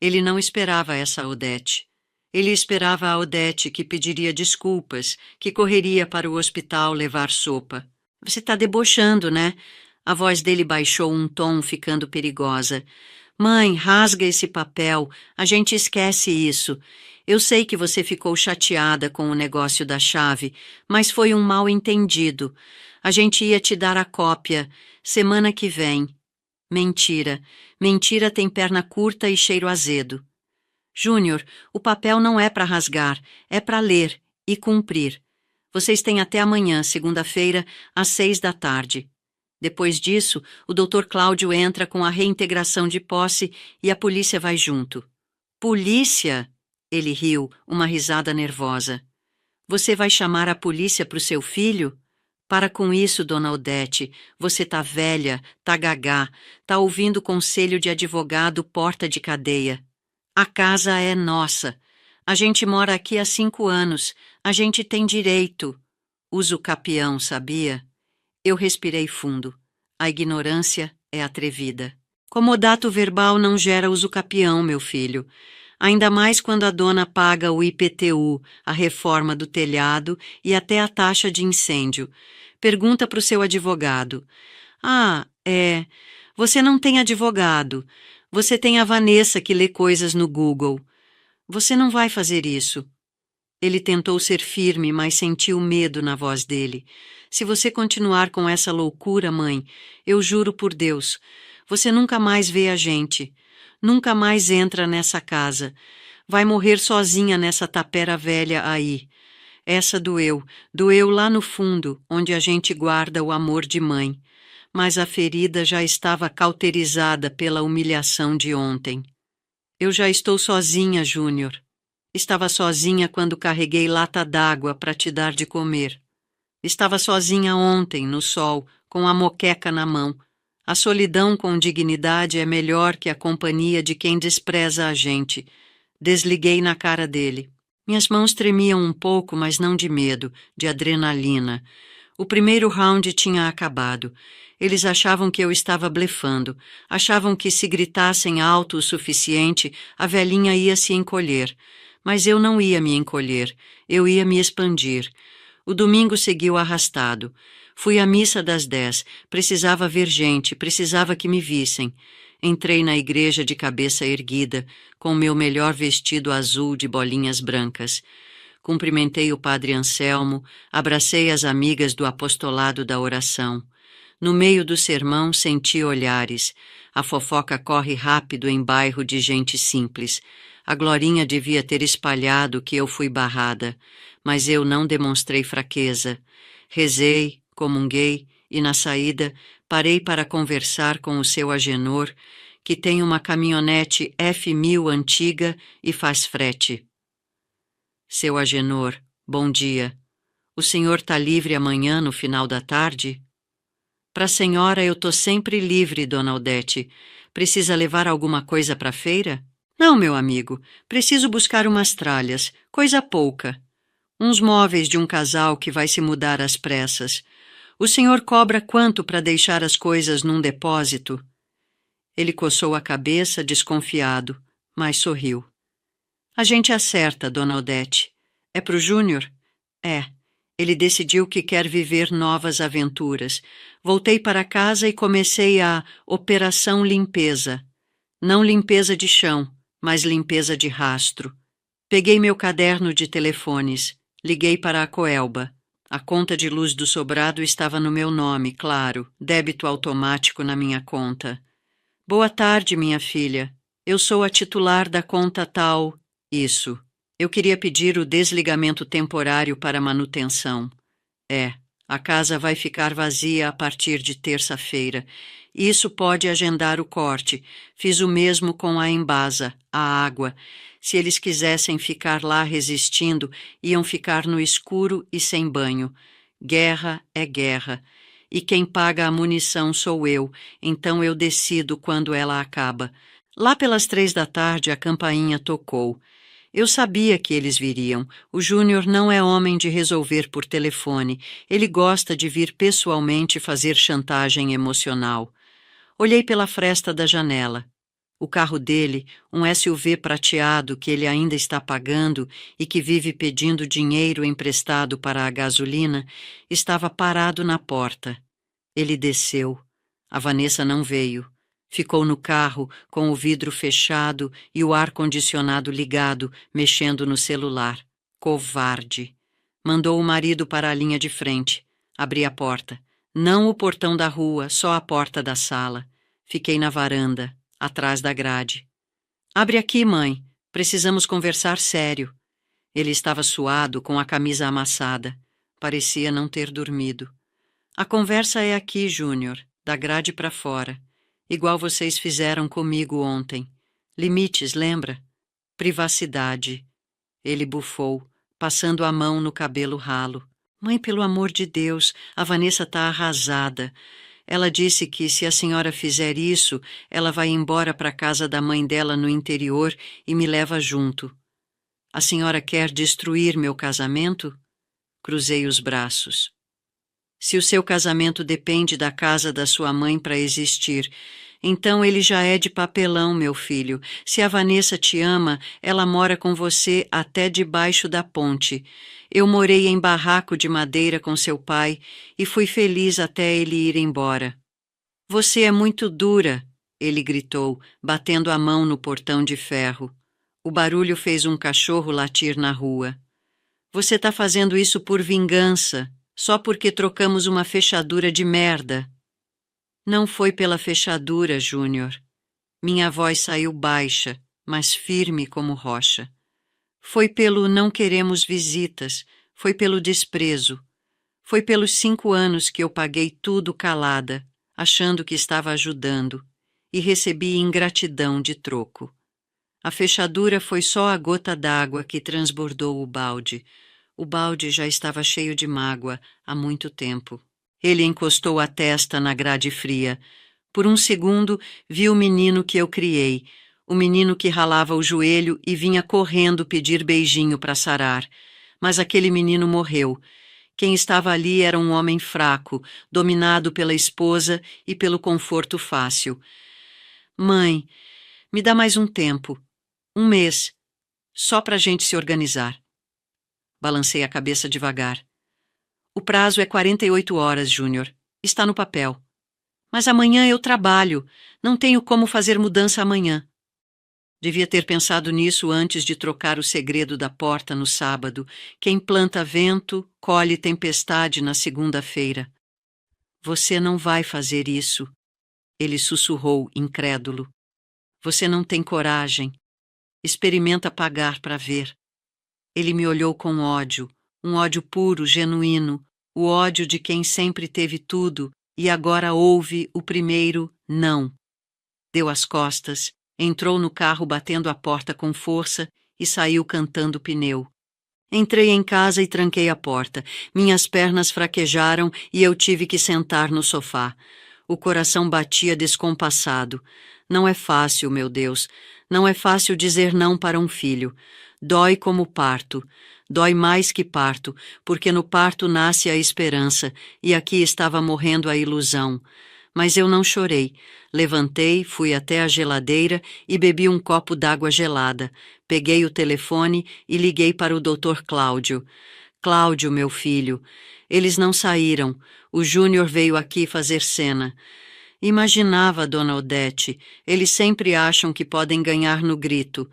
Ele não esperava essa Odete. Ele esperava a Odete que pediria desculpas, que correria para o hospital levar sopa. Você está debochando, né? A voz dele baixou um tom, ficando perigosa. Mãe, rasga esse papel. A gente esquece isso. Eu sei que você ficou chateada com o negócio da chave, mas foi um mal-entendido. A gente ia te dar a cópia semana que vem. Mentira. Mentira tem perna curta e cheiro azedo. Júnior, o papel não é para rasgar, é para ler e cumprir. Vocês têm até amanhã, segunda-feira, às 6 da tarde. Depois disso, o Dr. Cláudio entra com a reintegração de posse e a polícia vai junto. Polícia? Ele riu, uma risada nervosa. Você vai chamar a polícia para o seu filho? Para com isso, dona Odete. Você tá velha, tá gagá, tá ouvindo conselho de advogado porta de cadeia. A casa é nossa. A gente mora aqui há 5 anos. A gente tem direito. Uso capião, sabia? Eu respirei fundo. A ignorância é atrevida. Comodato verbal não gera usucapião, meu filho. Ainda mais quando a dona paga o IPTU, a reforma do telhado e até a taxa de incêndio. Pergunta para o seu advogado. Ah, você não tem advogado. Você tem a Vanessa que lê coisas no Google. Você não vai fazer isso. Ele tentou ser firme, mas sentiu medo na voz dele. Se você continuar com essa loucura, mãe, eu juro por Deus, você nunca mais vê a gente. Nunca mais entra nessa casa. Vai morrer sozinha nessa tapera velha aí. Essa doeu. Doeu lá no fundo, onde a gente guarda o amor de mãe. Mas a ferida já estava cauterizada pela humilhação de ontem. Eu já estou sozinha, Júnior. Estava sozinha quando carreguei lata d'água para te dar de comer. Estava sozinha ontem, no sol, com a moqueca na mão. A solidão com dignidade é melhor que a companhia de quem despreza a gente. Desliguei na cara dele. Minhas mãos tremiam um pouco, mas não de medo, de adrenalina. O primeiro round tinha acabado. Eles achavam que eu estava blefando. Achavam que se gritassem alto o suficiente, a velhinha ia se encolher. Mas eu não ia me encolher, eu ia me expandir. O domingo seguiu arrastado. Fui à missa das 10, precisava ver gente, precisava que me vissem. Entrei na igreja de cabeça erguida, com meu melhor vestido azul de bolinhas brancas. Cumprimentei o padre Anselmo, abracei as amigas do apostolado da oração. No meio do sermão senti olhares. A fofoca corre rápido em bairro de gente simples. A Glorinha devia ter espalhado que eu fui barrada, mas eu não demonstrei fraqueza. Rezei, comunguei e, na saída, parei para conversar com o seu Agenor, que tem uma caminhonete F1000 antiga e faz frete. Seu Agenor, bom dia. O senhor tá livre amanhã, no final da tarde? Para a senhora eu tô sempre livre, dona Odete. Precisa levar alguma coisa para a feira? Não, meu amigo. Preciso buscar umas tralhas. Coisa pouca. Uns móveis de um casal que vai se mudar às pressas. O senhor cobra quanto para deixar as coisas num depósito? Ele coçou a cabeça, desconfiado, mas sorriu. A gente acerta, dona Odete. É pro Júnior? É. Ele decidiu que quer viver novas aventuras. Voltei para casa e comecei a Operação Limpeza. Não limpeza de chão, mas limpeza de rastro. Peguei meu caderno de telefones. Liguei para a Coelba. A conta de luz do sobrado estava no meu nome, claro. Débito automático na minha conta. Boa tarde, minha filha. Eu sou a titular da conta tal. Isso. Eu queria pedir o desligamento temporário para manutenção. A casa vai ficar vazia a partir de terça-feira. Isso pode agendar o corte. Fiz o mesmo com a Embasa, a água. Se eles quisessem ficar lá resistindo, iam ficar no escuro e sem banho. Guerra é guerra. E quem paga a munição sou eu, então eu decido quando ela acaba. Lá pelas 3 da tarde a campainha tocou. Eu sabia que eles viriam. O Júnior não é homem de resolver por telefone. Ele gosta de vir pessoalmente fazer chantagem emocional. Olhei pela fresta da janela. O carro dele, um SUV prateado que ele ainda está pagando e que vive pedindo dinheiro emprestado para a gasolina, estava parado na porta. Ele desceu. A Vanessa não veio. Ficou no carro, com o vidro fechado e o ar-condicionado ligado, mexendo no celular. Covarde. Mandou o marido para a linha de frente. Abri a porta. Não o portão da rua, só a porta da sala. Fiquei na varanda, atrás da grade. Abre aqui, mãe. Precisamos conversar sério. Ele estava suado, com a camisa amassada. Parecia não ter dormido. A conversa é aqui, Júnior, da grade para fora. Igual vocês fizeram comigo ontem. Limites, lembra? Privacidade. Ele bufou, passando a mão no cabelo ralo. Mãe, pelo amor de Deus, a Vanessa está arrasada. Ela disse que se a senhora fizer isso, ela vai embora para a casa da mãe dela no interior e me leva junto. A senhora quer destruir meu casamento? Cruzei os braços. Se o seu casamento depende da casa da sua mãe para existir, então ele já é de papelão, meu filho. Se a Vanessa te ama, ela mora com você até debaixo da ponte. Eu morei em barraco de madeira com seu pai e fui feliz até ele ir embora. Você é muito dura, ele gritou, batendo a mão no portão de ferro. O barulho fez um cachorro latir na rua. Você está fazendo isso por vingança. Só porque trocamos uma fechadura de merda. Não foi pela fechadura, Júnior. Minha voz saiu baixa, mas firme como rocha. Foi pelo não queremos visitas, foi pelo desprezo. Foi pelos 5 anos que eu paguei tudo calada, achando que estava ajudando, e recebi ingratidão de troco. A fechadura foi só a gota d'água que transbordou o balde. O balde já estava cheio de mágoa há muito tempo. Ele encostou a testa na grade fria. Por um segundo, vi o menino que eu criei, o menino que ralava o joelho e vinha correndo pedir beijinho para sarar. Mas aquele menino morreu. Quem estava ali era um homem fraco, dominado pela esposa e pelo conforto fácil. Mãe, me dá mais um tempo. 1 mês. Só para a gente se organizar. Balancei a cabeça devagar. O prazo é 48 horas, Júnior. Está no papel. Mas amanhã eu trabalho. Não tenho como fazer mudança amanhã. Devia ter pensado nisso antes de trocar o segredo da porta no sábado. Quem planta vento, colhe tempestade na segunda-feira. Você não vai fazer isso, ele sussurrou, incrédulo. Você não tem coragem. Experimenta pagar para ver. Ele me olhou com ódio, um ódio puro, genuíno, o ódio de quem sempre teve tudo e agora ouve o primeiro não. Deu as costas, entrou no carro batendo a porta com força e saiu cantando o pneu. Entrei em casa e tranquei a porta. Minhas pernas fraquejaram e eu tive que sentar no sofá. O coração batia descompassado. Não é fácil, meu Deus. Não é fácil dizer não para um filho. Dói como parto. Dói mais que parto, porque no parto nasce a esperança, e aqui estava morrendo a ilusão. Mas eu não chorei. Levantei, fui até a geladeira e bebi um copo d'água gelada. Peguei o telefone e liguei para o Dr. Cláudio. Cláudio, meu filho. Eles não saíram. O Júnior veio aqui fazer cena. Imaginava, dona Odete. Eles sempre acham que podem ganhar no grito.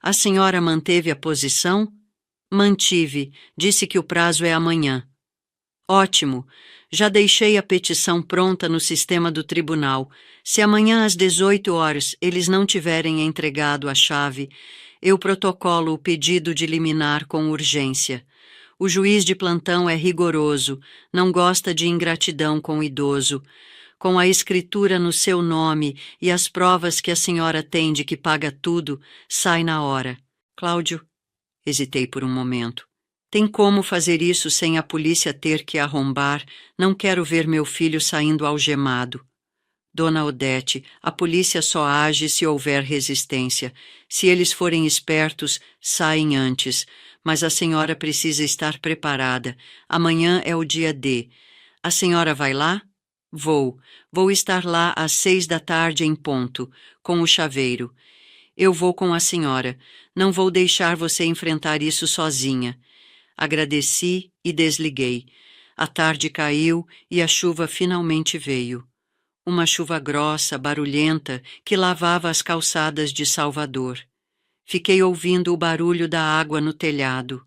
A senhora manteve a posição? Mantive. Disse que o prazo é amanhã. Ótimo. Já deixei a petição pronta no sistema do tribunal. Se amanhã às 18 horas eles não tiverem entregado a chave, eu protocolo o pedido de liminar com urgência. O juiz de plantão é rigoroso, não gosta de ingratidão com o idoso. Com a escritura no seu nome e as provas que a senhora tem de que paga tudo, sai na hora. Cláudio, hesitei por um momento. Tem como fazer isso sem a polícia ter que arrombar? Não quero ver meu filho saindo algemado. Dona Odete, a polícia só age se houver resistência. Se eles forem espertos, saem antes. Mas a senhora precisa estar preparada. Amanhã é o dia D. A senhora vai lá? Vou. Vou estar lá às 6 da tarde em ponto, com o chaveiro. Eu vou com a senhora. Não vou deixar você enfrentar isso sozinha. Agradeci e desliguei. A tarde caiu e a chuva finalmente veio. Uma chuva grossa, barulhenta, que lavava as calçadas de Salvador. Fiquei ouvindo o barulho da água no telhado.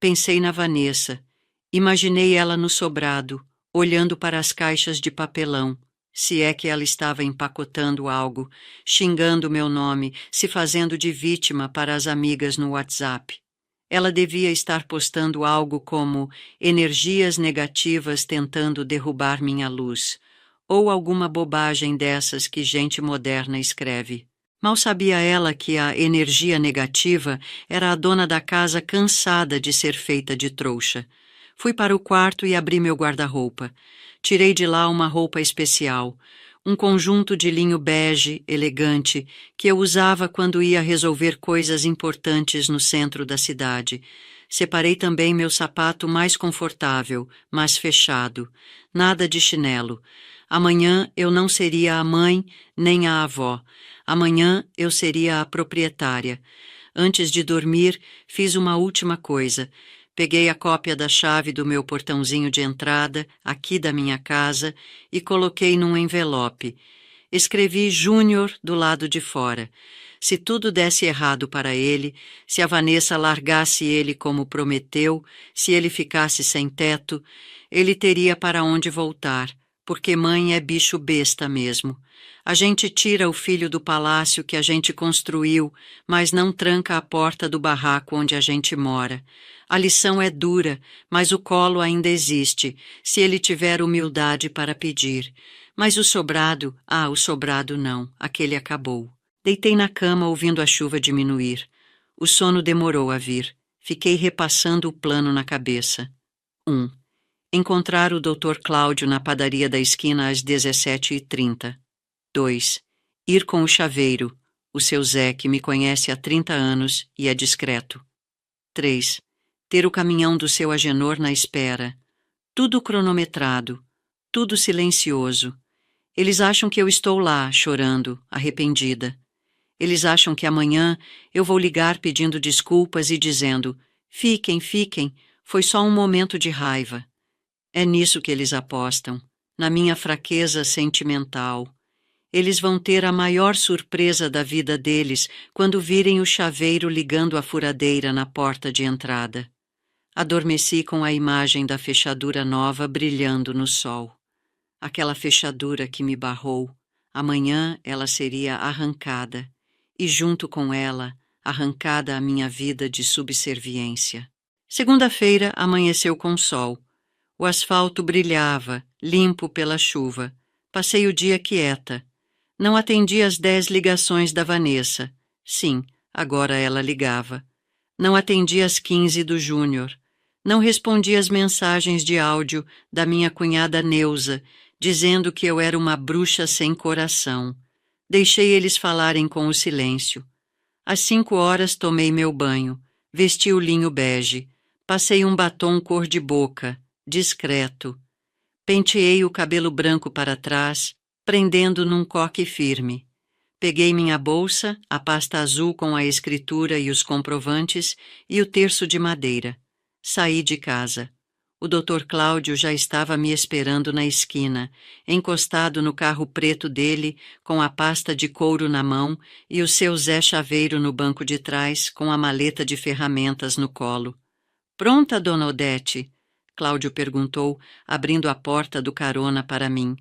Pensei na Vanessa. Imaginei ela no sobrado, olhando para as caixas de papelão, se é que ela estava empacotando algo, xingando meu nome, se fazendo de vítima para as amigas no WhatsApp. Ela devia estar postando algo como energias negativas tentando derrubar minha luz, ou alguma bobagem dessas que gente moderna escreve. Mal sabia ela que a energia negativa era a dona da casa cansada de ser feita de trouxa. Fui para o quarto e abri meu guarda-roupa. Tirei de lá uma roupa especial, um conjunto de linho bege, elegante, que eu usava quando ia resolver coisas importantes no centro da cidade. Separei também meu sapato mais confortável, mas fechado. Nada de chinelo. Amanhã eu não seria a mãe nem a avó. Amanhã eu seria a proprietária. Antes de dormir, fiz uma última coisa. Peguei a cópia da chave do meu portãozinho de entrada, aqui da minha casa, e coloquei num envelope. Escrevi Júnior do lado de fora. Se tudo desse errado para ele, se a Vanessa largasse ele como prometeu, se ele ficasse sem teto, ele teria para onde voltar, porque mãe é bicho besta mesmo. A gente tira o filho do palácio que a gente construiu, mas não tranca a porta do barraco onde a gente mora. A lição é dura, mas o colo ainda existe, se ele tiver humildade para pedir. Mas o sobrado não, aquele acabou. Deitei na cama ouvindo a chuva diminuir. O sono demorou a vir. Fiquei repassando o plano na cabeça. 1. Encontrar o Dr. Cláudio na padaria da esquina às 17h30. 2. Ir com o chaveiro, o seu Zé, que me conhece há 30 anos e é discreto. 3. Ter o caminhão do seu Agenor na espera. Tudo cronometrado, tudo silencioso. Eles acham que eu estou lá, chorando, arrependida. Eles acham que amanhã eu vou ligar pedindo desculpas e dizendo: fiquem, foi só um momento de raiva. É nisso que eles apostam, na minha fraqueza sentimental. Eles vão ter a maior surpresa da vida deles quando virem o chaveiro ligando a furadeira na porta de entrada. Adormeci com a imagem da fechadura nova brilhando no sol. Aquela fechadura que me barrou, amanhã ela seria arrancada, e junto com ela, arrancada a minha vida de subserviência. Segunda-feira amanheceu com sol. O asfalto brilhava, limpo pela chuva. Passei o dia quieta. Não atendi às 10 ligações da Vanessa. Sim, agora ela ligava. Não atendi às 15 do Júnior. Não respondi às mensagens de áudio da minha cunhada Neuza, dizendo que eu era uma bruxa sem coração. Deixei eles falarem com o silêncio. Às 5 horas tomei meu banho, vesti o linho bege, passei um batom cor de boca, discreto. Penteei o cabelo branco para trás, prendendo num coque firme. Peguei minha bolsa, a pasta azul com a escritura e os comprovantes e o terço de madeira. Saí de casa. O Dr. Cláudio já estava me esperando na esquina, encostado no carro preto dele, com a pasta de couro na mão e o seu Zé Chaveiro no banco de trás, com a maleta de ferramentas no colo. "Pronta, dona Odete?" Cláudio perguntou, abrindo a porta do carona para mim.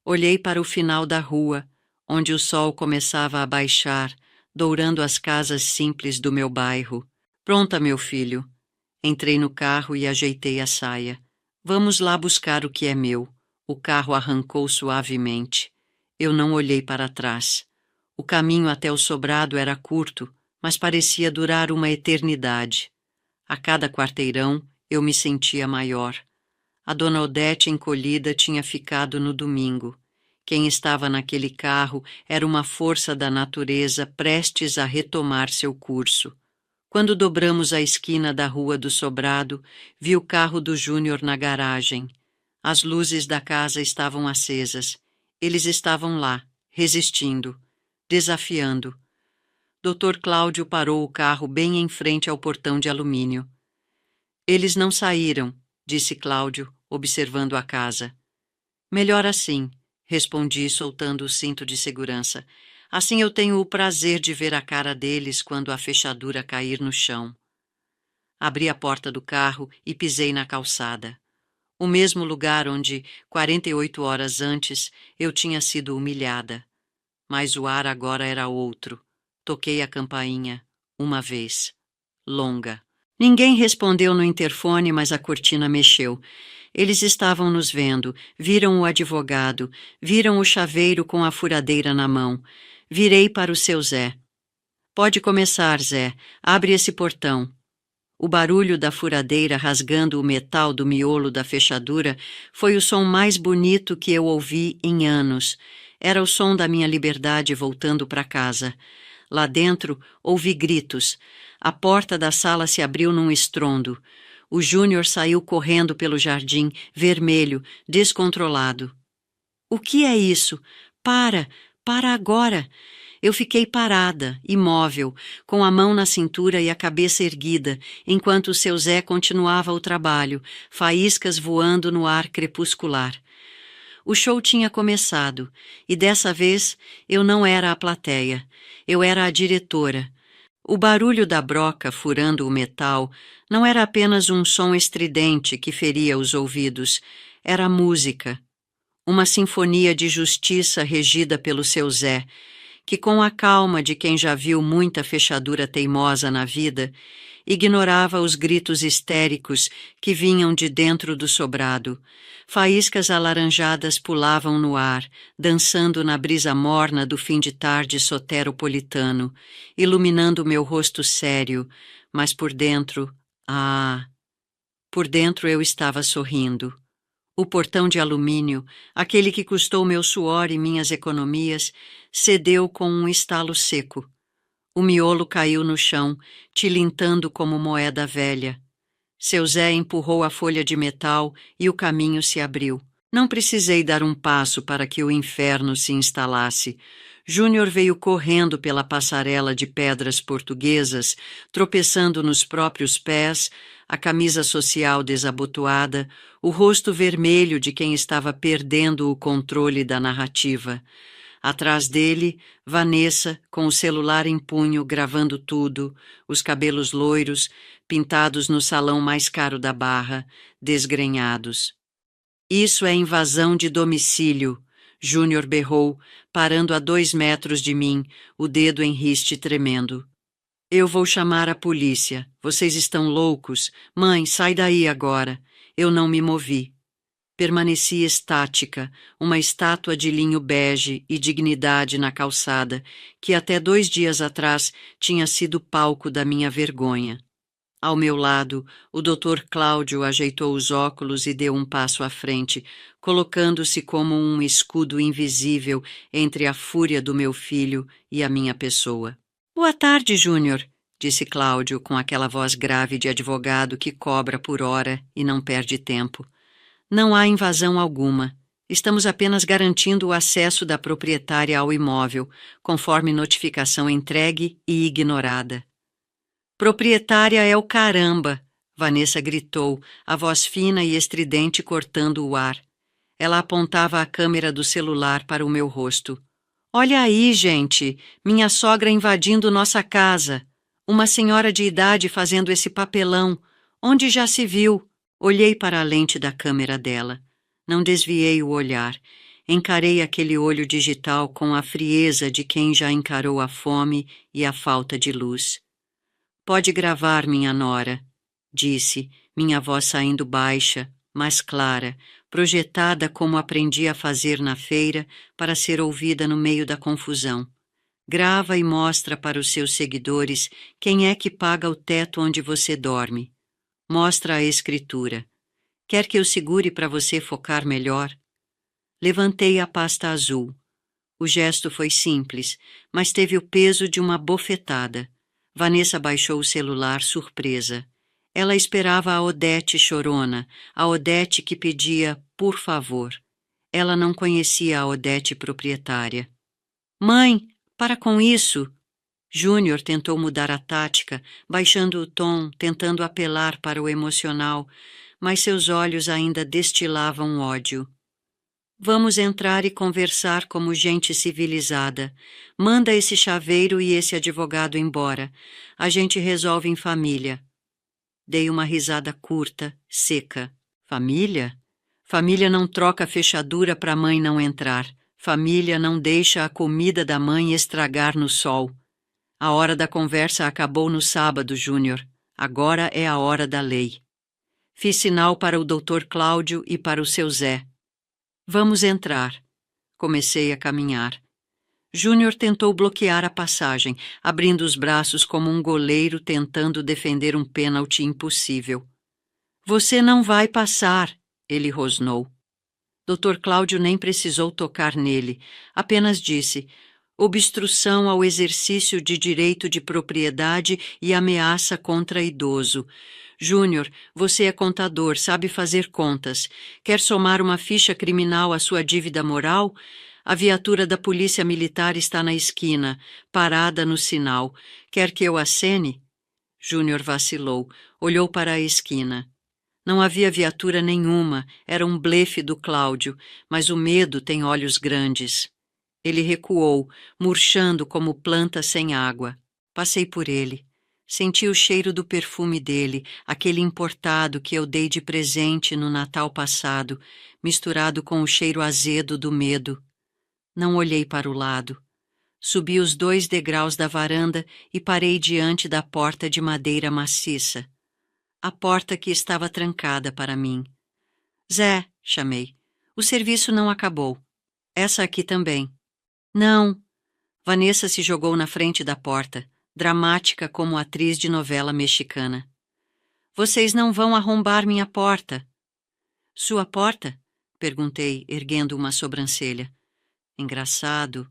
Olhei para o final da rua, onde o sol começava a baixar, dourando as casas simples do meu bairro. "Pronta, meu filho." Entrei no carro e ajeitei a saia. "Vamos lá buscar o que é meu." O carro arrancou suavemente. Eu não olhei para trás. O caminho até o sobrado era curto, mas parecia durar uma eternidade. A cada quarteirão, eu me sentia maior. A dona Odete, encolhida, tinha ficado no domingo. Quem estava naquele carro era uma força da natureza prestes a retomar seu curso. Quando dobramos a esquina da Rua do Sobrado, vi o carro do Júnior na garagem. As luzes da casa estavam acesas. Eles estavam lá, resistindo, desafiando. Dr. Cláudio parou o carro bem em frente ao portão de alumínio. "Eles não saíram", disse Cláudio, observando a casa. "Melhor assim", respondi, soltando o cinto de segurança. "Assim eu tenho o prazer de ver a cara deles quando a fechadura cair no chão." Abri a porta do carro e pisei na calçada. O mesmo lugar onde, 48 horas antes, eu tinha sido humilhada. Mas o ar agora era outro. Toquei a campainha, uma vez. Longa. Ninguém respondeu no interfone, mas a cortina mexeu. Eles estavam nos vendo, viram o advogado, viram o chaveiro com a furadeira na mão. Virei para o seu Zé. "Pode começar, Zé. Abre esse portão." O barulho da furadeira rasgando o metal do miolo da fechadura foi o som mais bonito que eu ouvi em anos. Era o som da minha liberdade voltando para casa. Lá dentro, ouvi gritos. A porta da sala se abriu num estrondo. O Júnior saiu correndo pelo jardim, vermelho, descontrolado. "O que é isso? Para! Para agora!" Eu fiquei parada, imóvel, com a mão na cintura e a cabeça erguida, enquanto o seu Zé continuava o trabalho, faíscas voando no ar crepuscular. O show tinha começado, e dessa vez eu não era a plateia, eu era a diretora. O barulho da broca furando o metal não era apenas um som estridente que feria os ouvidos, era música. Uma sinfonia de justiça regida pelo seu Zé, que com a calma de quem já viu muita fechadura teimosa na vida, ignorava os gritos histéricos que vinham de dentro do sobrado. Faíscas alaranjadas pulavam no ar, dançando na brisa morna do fim de tarde soteropolitano, iluminando meu rosto sério, mas por dentro, por dentro eu estava sorrindo. O portão de alumínio, aquele que custou meu suor e minhas economias, cedeu com um estalo seco. O miolo caiu no chão, tilintando como moeda velha. Seu Zé empurrou a folha de metal e o caminho se abriu. Não precisei dar um passo para que o inferno se instalasse. Júnior veio correndo pela passarela de pedras portuguesas, tropeçando nos próprios pés, a camisa social desabotoada, o rosto vermelho de quem estava perdendo o controle da narrativa. Atrás dele, Vanessa, com o celular em punho, gravando tudo, os cabelos loiros, pintados no salão mais caro da Barra, desgrenhados. "Isso é invasão de domicílio", Júnior berrou, parando a 2 metros de mim, o dedo em riste tremendo. "Eu vou chamar a polícia. Vocês estão loucos? Mãe, sai daí agora." Eu não me movi. Permaneci estática, uma estátua de linho bege e dignidade na calçada, que até 2 dias atrás tinha sido palco da minha vergonha. Ao meu lado, o Dr. Cláudio ajeitou os óculos e deu um passo à frente, colocando-se como um escudo invisível entre a fúria do meu filho e a minha pessoa. Boa tarde, Júnior, disse Cláudio com aquela voz grave de advogado que cobra por hora e não perde tempo. Não há invasão alguma. Estamos apenas garantindo o acesso da proprietária ao imóvel, conforme notificação entregue e ignorada. Proprietária é o caramba! Vanessa gritou, a voz fina e estridente cortando o ar. Ela apontava a câmera do celular para o meu rosto. Olha aí, gente! Minha sogra invadindo nossa casa. Uma senhora de idade fazendo esse papelão. Onde já se viu? Olhei para a lente da câmera dela. Não desviei o olhar. Encarei aquele olho digital com a frieza de quem já encarou a fome e a falta de luz. Pode gravar, minha nora, disse, minha voz saindo baixa, mas clara, projetada como aprendi a fazer na feira para ser ouvida no meio da confusão. Grava e mostra para os seus seguidores quem é que paga o teto onde você dorme. Mostra a escritura. Quer que eu segure para você focar melhor? Levantei a pasta azul. O gesto foi simples, mas teve o peso de uma bofetada. Vanessa baixou o celular, surpresa. Ela esperava a Odete chorona, a Odete que pedia por favor. Ela não conhecia a Odete proprietária. Mãe, para com isso! Júnior tentou mudar a tática, baixando o tom, tentando apelar para o emocional, mas seus olhos ainda destilavam ódio. Vamos entrar e conversar como gente civilizada. Manda esse chaveiro e esse advogado embora. A gente resolve em família. Dei uma risada curta, seca. Família? Família não troca fechadura para a mãe não entrar. Família não deixa a comida da mãe estragar no sol. A hora da conversa acabou no sábado, Júnior. Agora é a hora da lei. Fiz sinal para o Dr. Cláudio e para o seu Zé. Vamos entrar. Comecei a caminhar. Júnior tentou bloquear a passagem, abrindo os braços como um goleiro tentando defender um pênalti impossível. Você não vai passar, ele rosnou. Dr. Cláudio nem precisou tocar nele, apenas disse: obstrução ao exercício de direito de propriedade e ameaça contra idoso. Júnior, você é contador, sabe fazer contas. Quer somar uma ficha criminal à sua dívida moral? A viatura da polícia militar está na esquina, parada no sinal. Quer que eu acene? Júnior vacilou, olhou para a esquina. Não havia viatura nenhuma, era um blefe do Cláudio, mas o medo tem olhos grandes. Ele recuou, murchando como planta sem água. Passei por ele. Senti o cheiro do perfume dele, aquele importado que eu dei de presente no Natal passado, misturado com o cheiro azedo do medo. Não olhei para o lado. Subi os 2 degraus da varanda e parei diante da porta de madeira maciça. A porta que estava trancada para mim. Zé, chamei. O serviço não acabou. Essa aqui também. Não. Vanessa se jogou na frente da porta, dramática como atriz de novela mexicana. Vocês não vão arrombar minha porta. Sua porta? Perguntei, erguendo uma sobrancelha. Engraçado.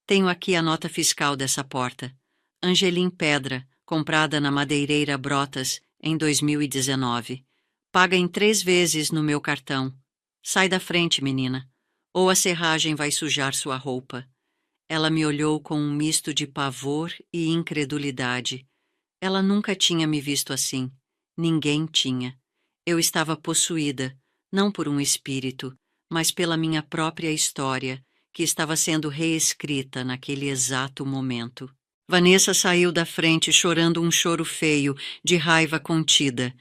Tenho aqui a nota fiscal dessa porta. Angelim Pedra, comprada na madeireira Brotas em 2019. Paga em 3 vezes no meu cartão. Sai da frente, menina, ou a serragem vai sujar sua roupa. Ela me olhou com um misto de pavor e incredulidade. Ela nunca tinha me visto assim. Ninguém tinha. Eu estava possuída, não por um espírito, mas pela minha própria história, que estava sendo reescrita naquele exato momento. Vanessa saiu da frente chorando um choro feio, de raiva contida.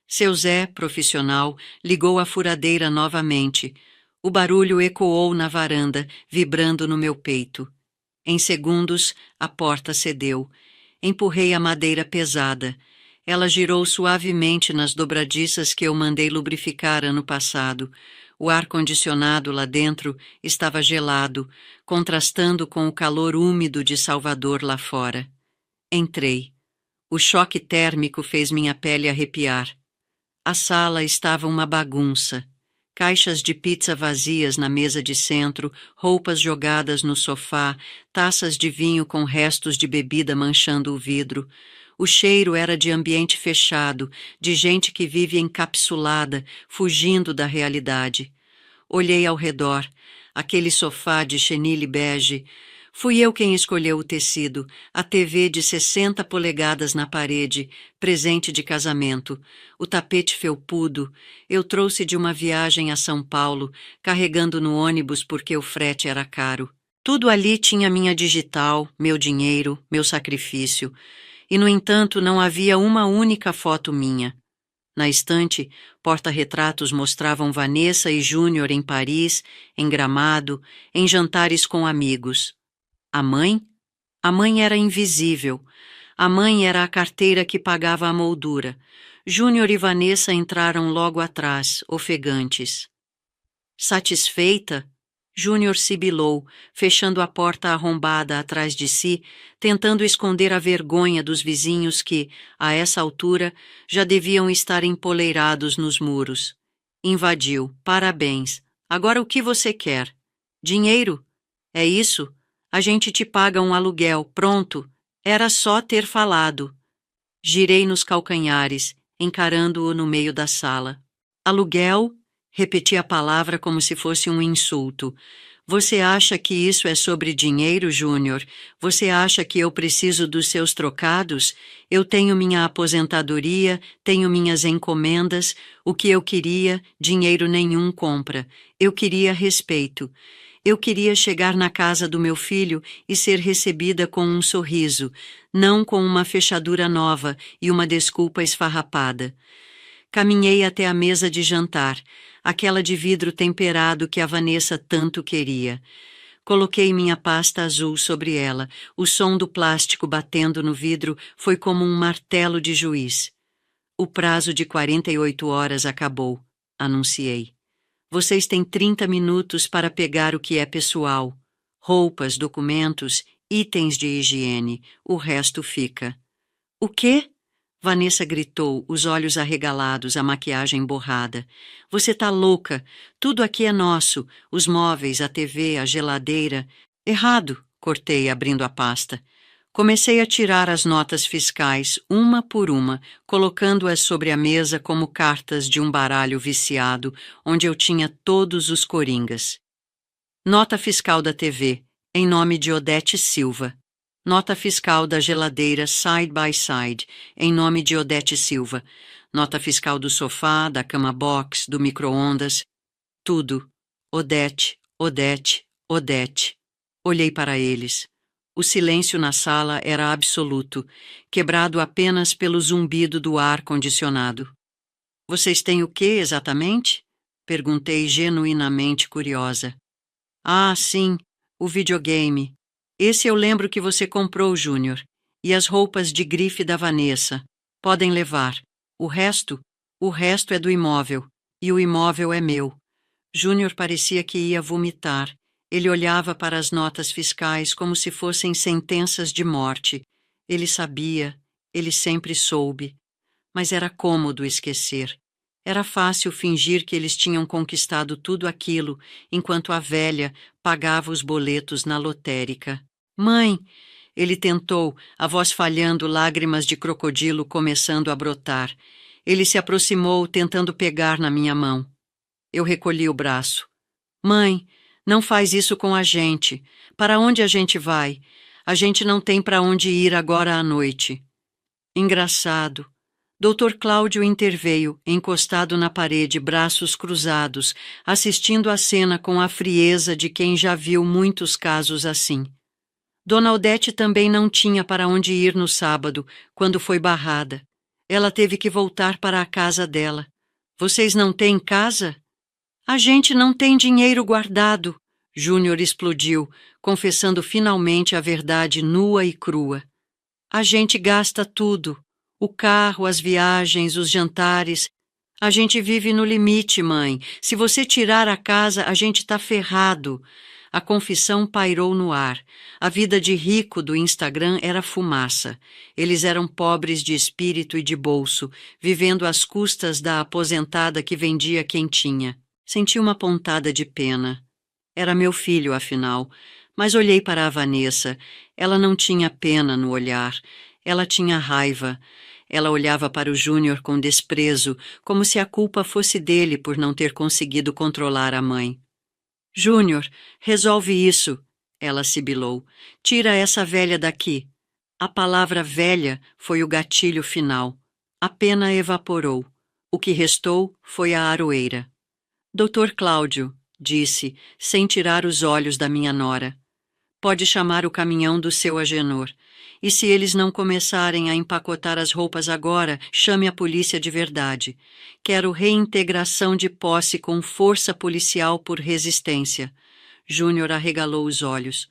Seu Zé, profissional, ligou a furadeira novamente. O barulho ecoou na varanda, vibrando no meu peito. Em segundos, a porta cedeu. Empurrei a madeira pesada. Ela girou suavemente nas dobradiças que eu mandei lubrificar ano passado. O ar-condicionado lá dentro estava gelado, contrastando com o calor úmido de Salvador lá fora. Entrei. O choque térmico fez minha pele arrepiar. A sala estava uma bagunça. Caixas de pizza vazias na mesa de centro, roupas jogadas no sofá, taças de vinho com restos de bebida manchando o vidro. O cheiro era de ambiente fechado, de gente que vive encapsulada, fugindo da realidade. Olhei ao redor. Aquele sofá de chenille bege. Fui eu quem escolheu o tecido, a TV de 60 polegadas na parede, presente de casamento, o tapete felpudo. Eu trouxe de uma viagem a São Paulo, carregando no ônibus porque o frete era caro. Tudo ali tinha minha digital, meu dinheiro, meu sacrifício. E, no entanto, não havia uma única foto minha. Na estante, porta-retratos mostravam Vanessa e Júnior em Paris, em Gramado, em jantares com amigos. A mãe? A mãe era invisível. A mãe era a carteira que pagava a moldura. Júnior e Vanessa entraram logo atrás, ofegantes. Satisfeita? Júnior sibilou, fechando a porta arrombada atrás de si, tentando esconder a vergonha dos vizinhos que, a essa altura, já deviam estar empoleirados nos muros. Invadiu. Parabéns. Agora o que você quer? Dinheiro? É isso? A gente te paga um aluguel, pronto. Era só ter falado. Girei nos calcanhares, encarando-o no meio da sala. Aluguel? Repeti a palavra como se fosse um insulto. Você acha que isso é sobre dinheiro, Júnior? Você acha que eu preciso dos seus trocados? Eu tenho minha aposentadoria, tenho minhas encomendas. O que eu queria, dinheiro nenhum compra. Eu queria respeito. Eu queria chegar na casa do meu filho e ser recebida com um sorriso, não com uma fechadura nova e uma desculpa esfarrapada. Caminhei até a mesa de jantar, aquela de vidro temperado que a Vanessa tanto queria. Coloquei minha pasta azul sobre ela. O som do plástico batendo no vidro foi como um martelo de juiz. O prazo de 48 horas acabou, anunciei. Vocês têm 30 minutos para pegar o que é pessoal. Roupas, documentos, itens de higiene. O resto fica. O quê? Vanessa gritou, os olhos arregalados, a maquiagem borrada. Você tá louca. Tudo aqui é nosso. Os móveis, a TV, a geladeira. Errado, cortei, abrindo a pasta. Comecei a tirar as notas fiscais, uma por uma, colocando-as sobre a mesa como cartas de um baralho viciado, onde eu tinha todos os coringas. Nota fiscal da TV, em nome de Odete Silva. Nota fiscal da geladeira Side by Side, em nome de Odete Silva. Nota fiscal do sofá, da cama box, do micro-ondas. Tudo. Odete, Odete, Odete. Olhei para eles. O silêncio na sala era absoluto, quebrado apenas pelo zumbido do ar-condicionado. Vocês têm o que exatamente? Perguntei genuinamente curiosa. Ah, sim, o videogame. Esse eu lembro que você comprou, Júnior. E as roupas de grife da Vanessa. Podem levar. O resto é do imóvel. E o imóvel é meu. Júnior parecia que ia vomitar. Ele olhava para as notas fiscais como se fossem sentenças de morte. Ele sabia, ele sempre soube. Mas era cômodo esquecer. Era fácil fingir que eles tinham conquistado tudo aquilo, enquanto a velha pagava os boletos na lotérica. Mãe! Ele tentou, a voz falhando, lágrimas de crocodilo começando a brotar. Ele se aproximou, tentando pegar na minha mão. Eu recolhi o braço. Mãe, não faz isso com a gente. Para onde a gente vai? A gente não tem para onde ir agora à noite. Engraçado. Dr. Cláudio interveio, encostado na parede, braços cruzados, assistindo à cena com a frieza de quem já viu muitos casos assim. Dona Odete também não tinha para onde ir no sábado, quando foi barrada. Ela teve que voltar para a casa dela. Vocês não têm casa? A gente não tem dinheiro guardado, Júnior explodiu, confessando finalmente a verdade nua e crua. A gente gasta tudo. O carro, as viagens, os jantares. A gente vive no limite, mãe. Se você tirar a casa, a gente tá ferrado. A confissão pairou no ar. A vida de rico do Instagram era fumaça. Eles eram pobres de espírito e de bolso, vivendo às custas da aposentada que vendia quentinha. Senti uma pontada de pena. Era meu filho, afinal. Mas olhei para a Vanessa. Ela não tinha pena no olhar. Ela tinha raiva. Ela olhava para o Júnior com desprezo, como se a culpa fosse dele por não ter conseguido controlar a mãe. Júnior, resolve isso, ela sibilou. Tira essa velha daqui. A palavra velha foi o gatilho final. A pena evaporou. O que restou foi a aroeira. Doutor Cláudio, disse, sem tirar os olhos da minha nora. Pode chamar o caminhão do seu Agenor. E se eles não começarem a empacotar as roupas agora, chame a polícia de verdade. Quero reintegração de posse com força policial por resistência. Júnior arregalou os olhos.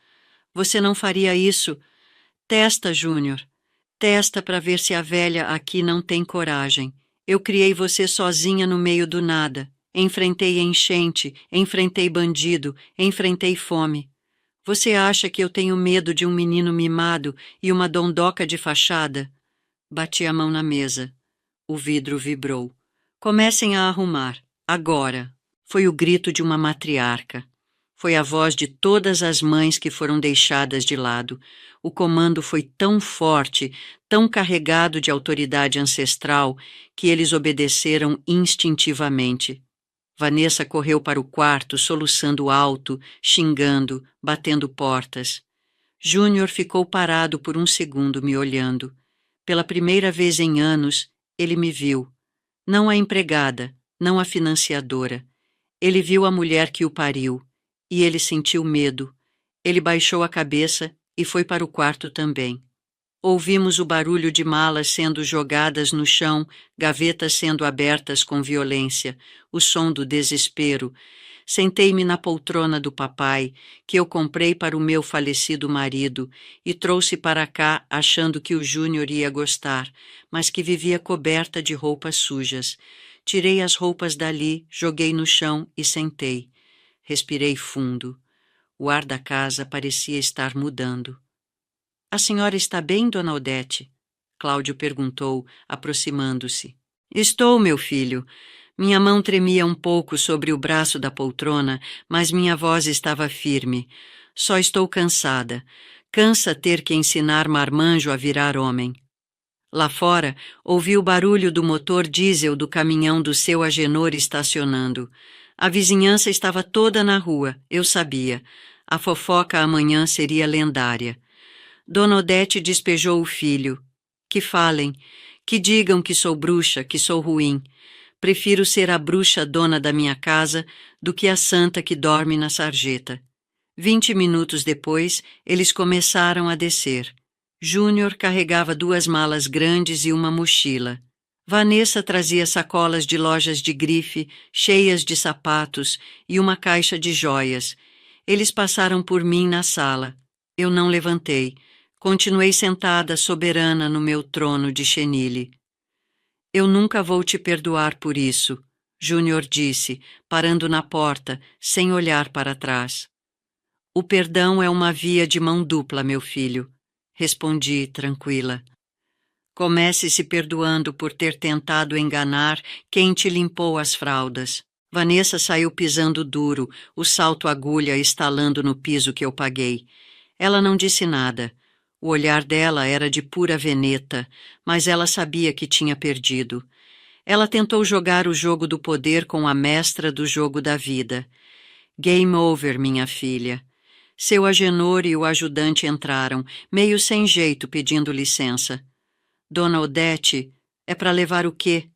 Você não faria isso? Testa, Júnior. Testa para ver se a velha aqui não tem coragem. Eu criei você sozinha no meio do nada. Enfrentei enchente, enfrentei bandido, enfrentei fome. Você acha que eu tenho medo de um menino mimado e uma dondoca de fachada? Bati a mão na mesa. O vidro vibrou. Comecem a arrumar. Agora. Foi o grito de uma matriarca. Foi a voz de todas as mães que foram deixadas de lado. O comando foi tão forte, tão carregado de autoridade ancestral, que eles obedeceram instintivamente. Vanessa correu para o quarto, soluçando alto, xingando, batendo portas. Júnior ficou parado por um segundo me olhando. Pela primeira vez em anos, ele me viu. Não a empregada, não a financiadora. Ele viu a mulher que o pariu. E ele sentiu medo. Ele baixou a cabeça e foi para o quarto também. Ouvimos o barulho de malas sendo jogadas no chão, gavetas sendo abertas com violência, o som do desespero. Sentei-me na poltrona do papai, que eu comprei para o meu falecido marido, e trouxe para cá achando que o Júnior ia gostar, mas que vivia coberta de roupas sujas. Tirei as roupas dali, joguei no chão e sentei. Respirei fundo. O ar da casa parecia estar mudando. A senhora está bem, dona Odete? Cláudio perguntou, aproximando-se. Estou, meu filho. Minha mão tremia um pouco sobre o braço da poltrona, mas minha voz estava firme. Só estou cansada. Cansa ter que ensinar marmanjo a virar homem. Lá fora, ouvi o barulho do motor diesel do caminhão do seu Agenor estacionando. A vizinhança estava toda na rua, eu sabia. A fofoca amanhã seria lendária. Dona Odete despejou o filho. Que falem, que digam que sou bruxa, que sou ruim. Prefiro ser a bruxa dona da minha casa do que a santa que dorme na sarjeta. 20 minutos depois, eles começaram a descer. Júnior carregava 2 malas grandes e uma mochila. Vanessa trazia sacolas de lojas de grife, cheias de sapatos, e uma caixa de joias. Eles passaram por mim na sala. Eu não levantei. Continuei sentada soberana no meu trono de chenille. Eu nunca vou te perdoar por isso, Júnior disse, parando na porta, sem olhar para trás. O perdão é uma via de mão dupla, meu filho, respondi tranquila. Comece se perdoando por ter tentado enganar quem te limpou as fraldas. Vanessa saiu pisando duro, o salto agulha estalando no piso que eu paguei. Ela não disse nada. O olhar dela era de pura veneta, mas ela sabia que tinha perdido. Ela tentou jogar o jogo do poder com a mestra do jogo da vida. Game over, minha filha. Seu Agenor e o ajudante entraram, meio sem jeito, pedindo licença. Dona Odete, é para levar o quê?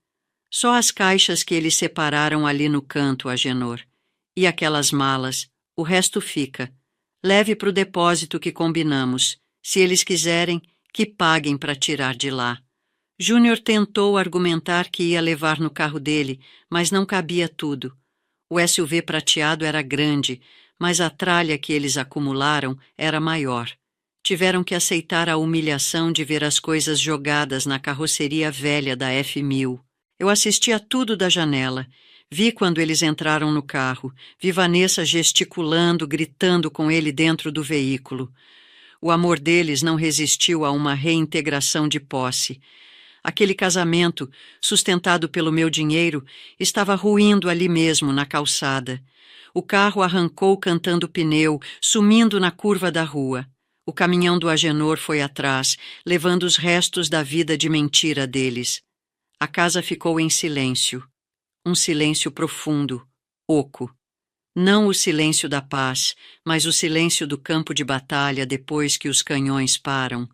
Só as caixas que eles separaram ali no canto, Agenor. E aquelas malas. O resto fica. Leve para o depósito que combinamos. Se eles quiserem, que paguem para tirar de lá. Júnior tentou argumentar que ia levar no carro dele, mas não cabia tudo. O SUV prateado era grande, mas a tralha que eles acumularam era maior. Tiveram que aceitar a humilhação de ver as coisas jogadas na carroceria velha da F1000. Eu assisti a tudo da janela. Vi quando eles entraram no carro. Vi Vanessa gesticulando, gritando com ele dentro do veículo. O amor deles não resistiu a uma reintegração de posse. Aquele casamento, sustentado pelo meu dinheiro, estava ruindo ali mesmo, na calçada. O carro arrancou cantando pneu, sumindo na curva da rua. O caminhão do Agenor foi atrás, levando os restos da vida de mentira deles. A casa ficou em silêncio. Um silêncio profundo, oco. Não o silêncio da paz, mas o silêncio do campo de batalha depois que os canhões param.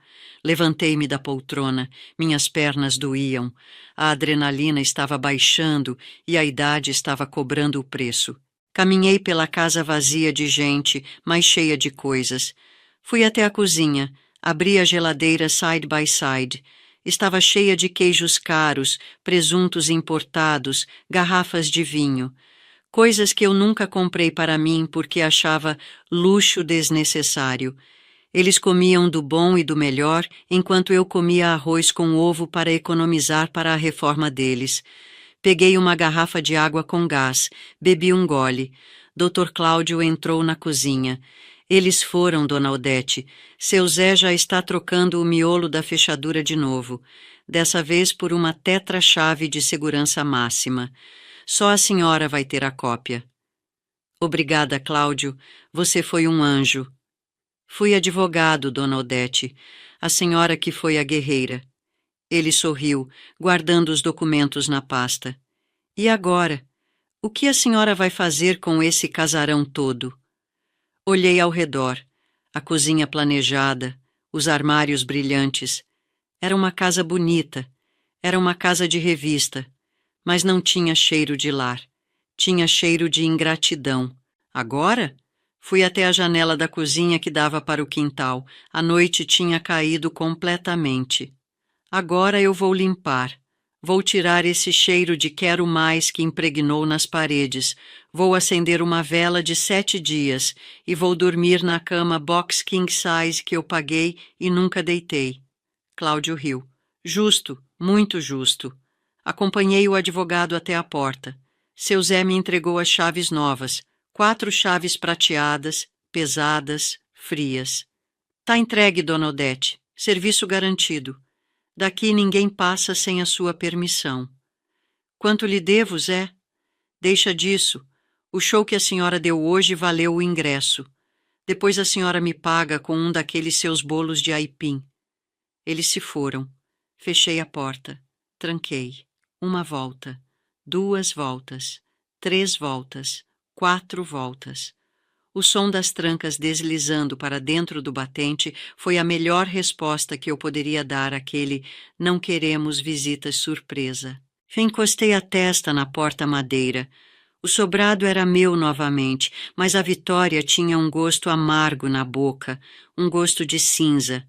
Levantei-me da poltrona, minhas pernas doíam. A adrenalina estava baixando e a idade estava cobrando o preço. Caminhei pela casa vazia de gente, mas cheia de coisas. Fui até a cozinha, abri a geladeira side by side. Estava cheia de queijos caros, presuntos importados, garrafas de vinho. Coisas que eu nunca comprei para mim porque achava luxo desnecessário. Eles comiam do bom e do melhor, enquanto eu comia arroz com ovo para economizar para a reforma deles. Peguei uma garrafa de água com gás, bebi um gole. Dr. Cláudio entrou na cozinha. Eles foram, Dona Odete. Seu Zé já está trocando o miolo da fechadura de novo, dessa vez por uma tetra-chave de segurança máxima. Só a senhora vai ter a cópia. Obrigada, Cláudio. Você foi um anjo. Fui advogado, Dona Odete, a senhora que foi a guerreira. Ele sorriu, guardando os documentos na pasta. E agora? O que a senhora vai fazer com esse casarão todo? Olhei ao redor, a cozinha planejada, os armários brilhantes. Era uma casa bonita, era uma casa de revista, mas não tinha cheiro de lar. Tinha cheiro de ingratidão. Agora? Fui até a janela da cozinha que dava para o quintal. A noite tinha caído completamente. Agora eu vou limpar. Vou tirar esse cheiro de quero mais que impregnou nas paredes. Vou acender uma vela de 7 dias e vou dormir na cama box king size que eu paguei e nunca deitei. Cláudio riu. Justo, muito justo. Acompanhei o advogado até a porta. Seu Zé me entregou as chaves novas, 4 chaves prateadas, pesadas, frias. Tá entregue, Dona Odete. Serviço garantido. Daqui ninguém passa sem a sua permissão. Quanto lhe devo, Zé? Deixa disso. O show que a senhora deu hoje valeu o ingresso. Depois a senhora me paga com um daqueles seus bolos de aipim. Eles se foram. Fechei a porta. Tranquei. 1 volta. 2 voltas. 3 voltas. 4 voltas. O som das trancas deslizando para dentro do batente foi a melhor resposta que eu poderia dar àquele "não queremos visitas surpresa". Encostei a testa na porta-madeira. O sobrado era meu novamente, mas a vitória tinha um gosto amargo na boca, um gosto de cinza.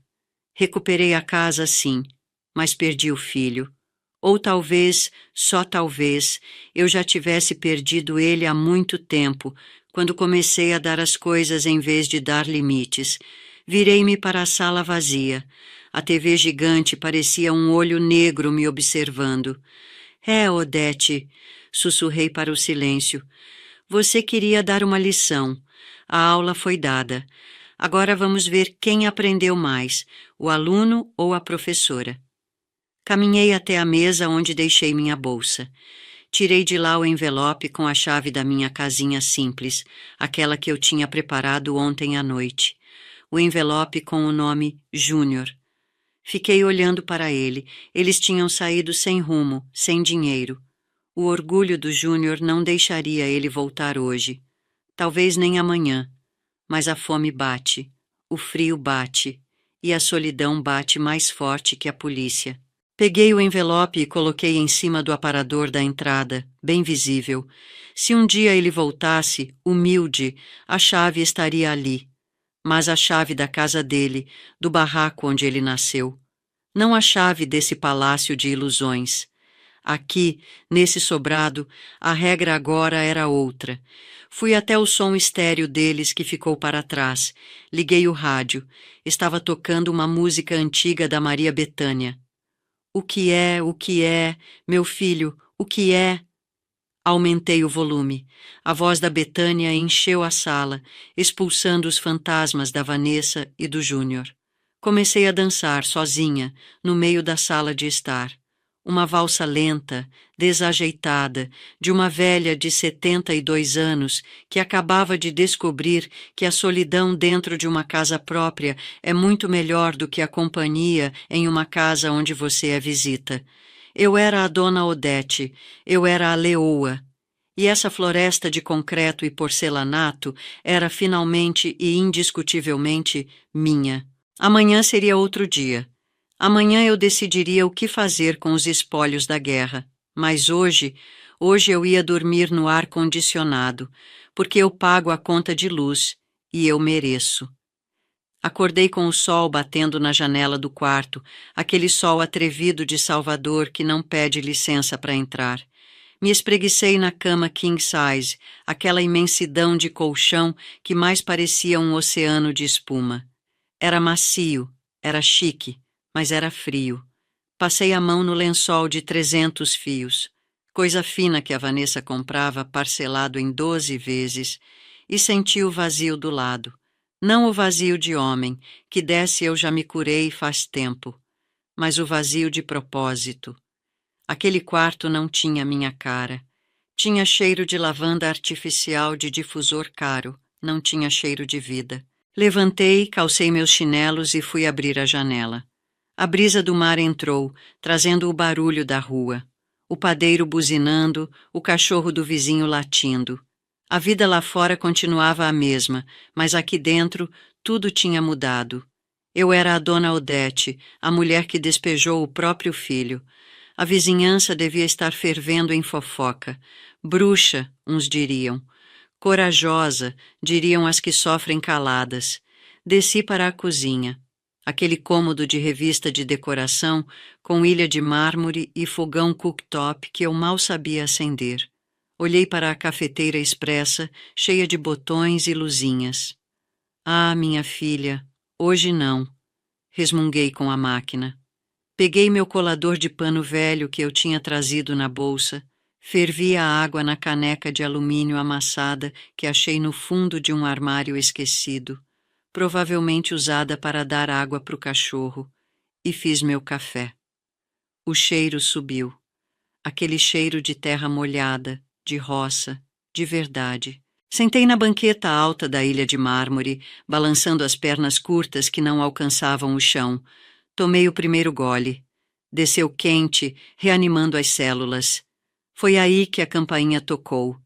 Recuperei a casa, sim, mas perdi o filho. Ou talvez, só talvez, eu já tivesse perdido ele há muito tempo, quando comecei a dar as coisas em vez de dar limites. Virei-me para a sala vazia. A TV gigante parecia um olho negro me observando. Odete, sussurrei para o silêncio. Você queria dar uma lição. A aula foi dada. Agora vamos ver quem aprendeu mais, o aluno ou a professora. Caminhei até a mesa onde deixei minha bolsa. Tirei de lá o envelope com a chave da minha casinha simples, aquela que eu tinha preparado ontem à noite. O envelope com o nome Júnior. Fiquei olhando para ele. Eles tinham saído sem rumo, sem dinheiro. O orgulho do Júnior não deixaria ele voltar hoje. Talvez nem amanhã. Mas a fome bate, o frio bate, e a solidão bate mais forte que a polícia. Peguei o envelope e coloquei em cima do aparador da entrada, bem visível. Se um dia ele voltasse, humilde, a chave estaria ali. Mas a chave da casa dele, do barraco onde ele nasceu. Não a chave desse palácio de ilusões. Aqui, nesse sobrado, a regra agora era outra. Fui até o som estéreo deles que ficou para trás. Liguei o rádio. Estava tocando uma música antiga da Maria Bethânia. O que é, meu filho, O que é? Aumentei o volume. A voz da Betânia encheu a sala, expulsando os fantasmas da Vanessa e do Júnior. Comecei a dançar sozinha, no meio da sala de estar. Uma valsa lenta, desajeitada, de uma velha de 72 anos que acabava de descobrir que a solidão dentro de uma casa própria é muito melhor do que a companhia em uma casa onde você é visita. Eu era a dona Odete, eu era a leoa. E essa floresta de concreto e porcelanato era finalmente e indiscutivelmente minha. Amanhã seria outro dia. Amanhã eu decidiria o que fazer com os espólios da guerra. Mas hoje eu ia dormir no ar-condicionado, porque eu pago a conta de luz e eu mereço. Acordei com o sol batendo na janela do quarto, aquele sol atrevido de Salvador que não pede licença para entrar. Me espreguicei na cama king size, aquela imensidão de colchão que mais parecia um oceano de espuma. Era macio, era chique, mas era frio. Passei a mão no lençol de 300 fios, coisa fina que a Vanessa comprava parcelado em 12 vezes, e senti o vazio do lado. Não o vazio de homem, que desse eu já me curei faz tempo, mas o vazio de propósito. Aquele quarto não tinha minha cara. Tinha cheiro de lavanda artificial de difusor caro, não tinha cheiro de vida. Levantei, calcei meus chinelos e fui abrir a janela. A brisa do mar entrou, trazendo o barulho da rua. O padeiro buzinando, o cachorro do vizinho latindo. A vida lá fora continuava a mesma, mas aqui dentro tudo tinha mudado. Eu era a dona Odete, a mulher que despejou o próprio filho. A vizinhança devia estar fervendo em fofoca. Bruxa, uns diriam. Corajosa, diriam as que sofrem caladas. Desci para a cozinha. Aquele cômodo de revista de decoração com ilha de mármore e fogão cooktop que eu mal sabia acender. Olhei para a cafeteira expressa, cheia de botões e luzinhas. Ah, minha filha, hoje não. Resmunguei com a máquina. Peguei meu colador de pano velho que eu tinha trazido na bolsa, fervi a água na caneca de alumínio amassada que achei no fundo de um armário esquecido, provavelmente usada para dar água para o cachorro, e fiz meu café. O cheiro subiu. Aquele cheiro de terra molhada, de roça, de verdade. Sentei na banqueta alta da ilha de mármore, balançando as pernas curtas que não alcançavam o chão. Tomei o primeiro gole. Desceu quente, reanimando as células. Foi aí que a campainha tocou.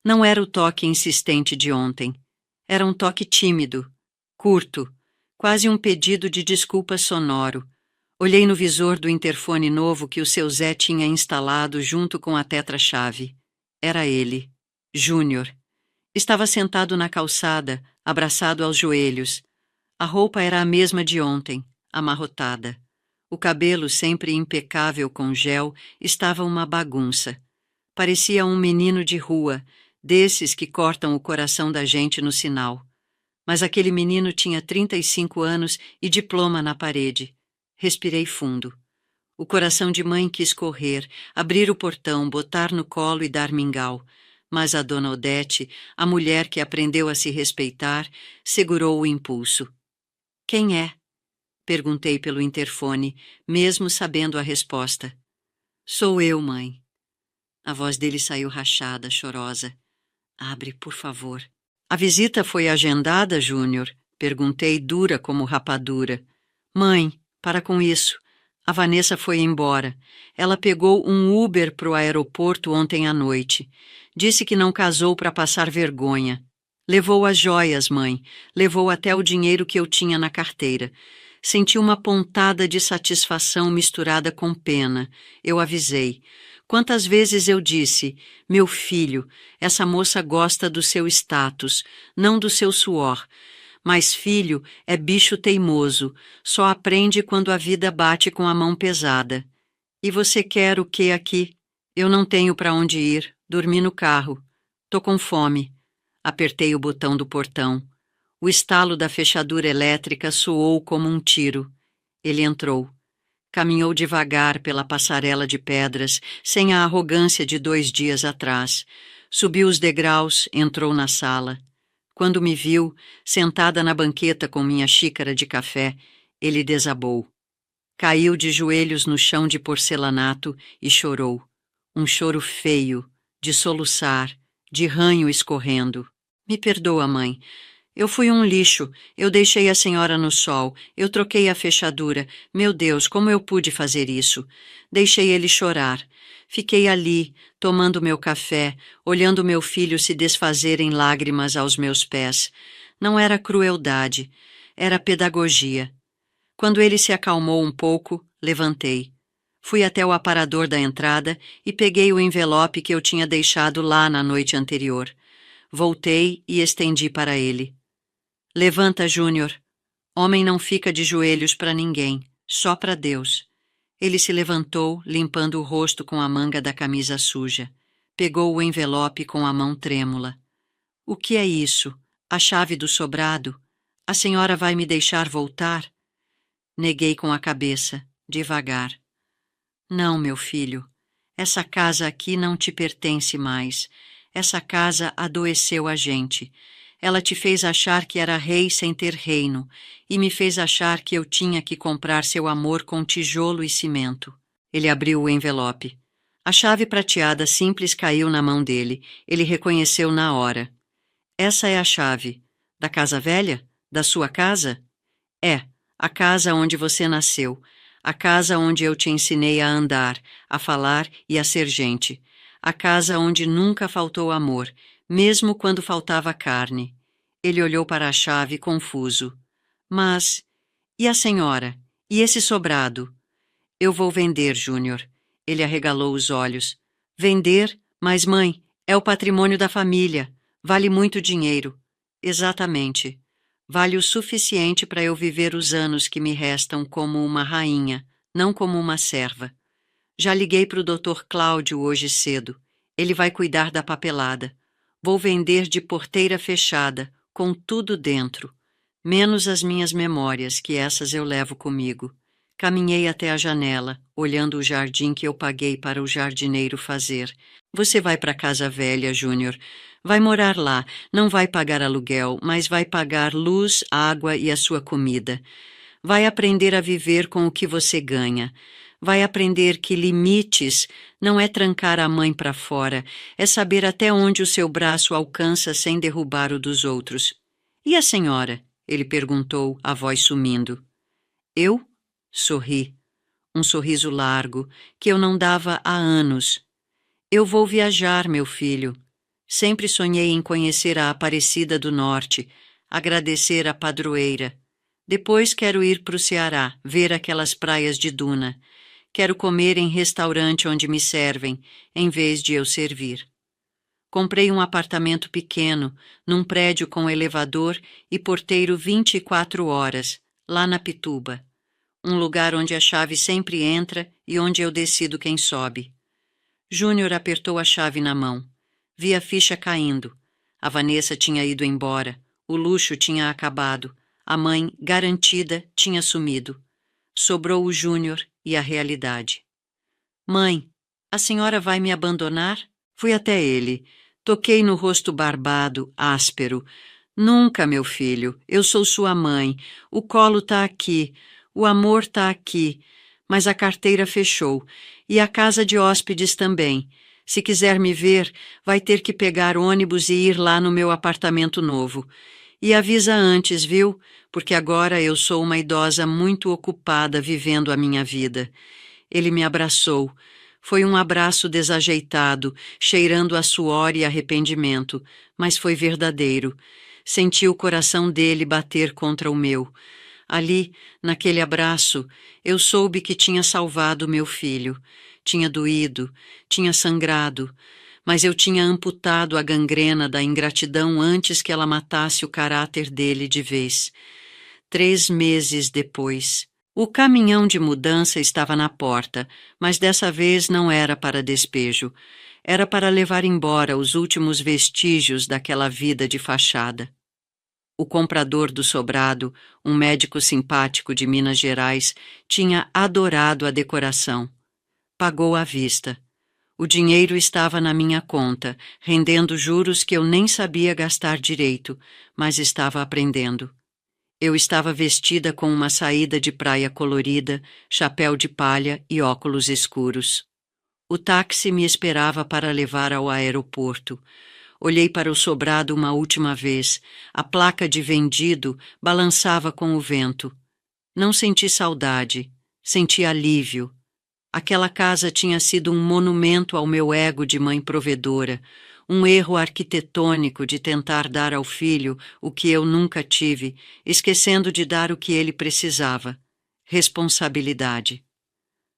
Não era o toque insistente de ontem. Era um toque tímido, curto, quase um pedido de desculpa sonoro. Olhei no visor do interfone novo que o seu Zé tinha instalado junto com a tetra-chave. Era ele, Júnior. Estava sentado na calçada, abraçado aos joelhos. A roupa era a mesma de ontem, amarrotada. O cabelo, sempre impecável com gel, estava uma bagunça. Parecia um menino de rua, desses que cortam o coração da gente no sinal. Mas aquele menino tinha 35 anos e diploma na parede. Respirei fundo. O coração de mãe quis correr, abrir o portão, botar no colo e dar mingau. Mas a dona Odete, a mulher que aprendeu a se respeitar, segurou o impulso. Quem é? Perguntei pelo interfone, mesmo sabendo a resposta. Sou eu, mãe. A voz dele saiu rachada, chorosa. Abre, por favor. A visita foi agendada, Júnior? Perguntei, dura como rapadura. Mãe, para com isso. A Vanessa foi embora. Ela pegou um Uber para o aeroporto ontem à noite. Disse que não casou para passar vergonha. Levou as joias, mãe. Levou até o dinheiro que eu tinha na carteira. Senti uma pontada de satisfação misturada com pena. Eu avisei. Quantas vezes eu disse, meu filho, essa moça gosta do seu status, não do seu suor. Mas filho é bicho teimoso, só aprende quando a vida bate com a mão pesada. E você quer o que aqui? Eu não tenho para onde ir, dormi no carro. Tô com fome. Apertei o botão do portão. O estalo da fechadura elétrica soou como um tiro. Ele entrou. Caminhou devagar pela passarela de pedras, sem a arrogância de 2 dias atrás. Subiu os degraus, entrou na sala. Quando me viu, sentada na banqueta com minha xícara de café, ele desabou. Caiu de joelhos no chão de porcelanato e chorou. Um choro feio, de soluçar, de ranho escorrendo. Me perdoa, mãe. Eu fui um lixo. Eu deixei a senhora no sol. Eu troquei a fechadura. Meu Deus, como eu pude fazer isso? Deixei ele chorar. Fiquei ali, tomando meu café, olhando meu filho se desfazer em lágrimas aos meus pés. Não era crueldade, era pedagogia. Quando ele se acalmou um pouco, levantei. Fui até o aparador da entrada e peguei o envelope que eu tinha deixado lá na noite anterior. Voltei e estendi para ele. Levanta, Júnior. Homem não fica de joelhos para ninguém, só para Deus. Ele se levantou, limpando o rosto com a manga da camisa suja. Pegou o envelope com a mão trêmula. O que é isso? A chave do sobrado? A senhora vai me deixar voltar? Neguei com a cabeça, devagar. Não, meu filho. Essa casa aqui não te pertence mais. Essa casa adoeceu a gente. Ela te fez achar que era rei sem ter reino, e me fez achar que eu tinha que comprar seu amor com tijolo e cimento. Ele abriu o envelope. A chave prateada simples caiu na mão dele. Ele reconheceu na hora. Essa é a chave. Da casa velha? Da sua casa? É, a casa onde você nasceu. A casa onde eu te ensinei a andar, a falar e a ser gente. A casa onde nunca faltou amor, mesmo quando faltava carne. Ele olhou para a chave, confuso. Mas, e a senhora? E esse sobrado? Eu vou vender, Júnior. Ele arregalou os olhos. Vender? Mas, mãe, é o patrimônio da família. Vale muito dinheiro. Exatamente. Vale o suficiente para eu viver os anos que me restam como uma rainha, não como uma serva. Já liguei para o Dr. Cláudio hoje cedo. Ele vai cuidar da papelada. Vou vender de porteira fechada, com tudo dentro, menos as minhas memórias, que essas eu levo comigo. Caminhei até a janela, olhando o jardim que eu paguei para o jardineiro fazer. Você vai para a casa velha, Júnior. Vai morar lá, não vai pagar aluguel, mas vai pagar luz, água e a sua comida. Vai aprender a viver com o que você ganha. Vai aprender que limites não é trancar a mãe para fora, é saber até onde o seu braço alcança sem derrubar o dos outros. E a senhora? Ele perguntou, a voz sumindo. Eu? Sorri. Um sorriso largo, que eu não dava há anos. Eu vou viajar, meu filho. Sempre sonhei em conhecer a Aparecida do Norte, agradecer a padroeira. Depois quero ir para o Ceará, ver aquelas praias de duna. Quero comer em restaurante onde me servem, em vez de eu servir. Comprei um apartamento pequeno, num prédio com elevador e porteiro 24 horas, lá na Pituba. Um lugar onde a chave sempre entra e onde eu decido quem sobe. Júnior apertou a chave na mão. Vi a ficha caindo. A Vanessa tinha ido embora. O luxo tinha acabado. A mãe, garantida, tinha sumido. Sobrou o Júnior e a realidade. Mãe, a senhora vai me abandonar? Fui até ele. Toquei no rosto barbado, áspero. Nunca, meu filho. Eu sou sua mãe. O colo tá aqui. O amor tá aqui. Mas a carteira fechou. E a casa de hóspedes também. Se quiser me ver, vai ter que pegar ônibus e ir lá no meu apartamento novo. E avisa antes, viu? Porque agora eu sou uma idosa muito ocupada vivendo a minha vida. Ele me abraçou. Foi um abraço desajeitado, cheirando a suor e arrependimento, mas foi verdadeiro. Senti o coração dele bater contra o meu. Ali, naquele abraço, eu soube que tinha salvado meu filho. Tinha doído, tinha sangrado, mas eu tinha amputado a gangrena da ingratidão antes que ela matasse o caráter dele de vez. 3 meses depois. O caminhão de mudança estava na porta, mas dessa vez não era para despejo. Era para levar embora os últimos vestígios daquela vida de fachada. O comprador do sobrado, um médico simpático de Minas Gerais, tinha adorado a decoração. Pagou à vista. O dinheiro estava na minha conta, rendendo juros que eu nem sabia gastar direito, mas estava aprendendo. Eu estava vestida com uma saída de praia colorida, chapéu de palha e óculos escuros. O táxi me esperava para levar ao aeroporto. Olhei para o sobrado uma última vez. A placa de vendido balançava com o vento. Não senti saudade, senti alívio. Aquela casa tinha sido um monumento ao meu ego de mãe provedora, um erro arquitetônico de tentar dar ao filho o que eu nunca tive, esquecendo de dar o que ele precisava: responsabilidade.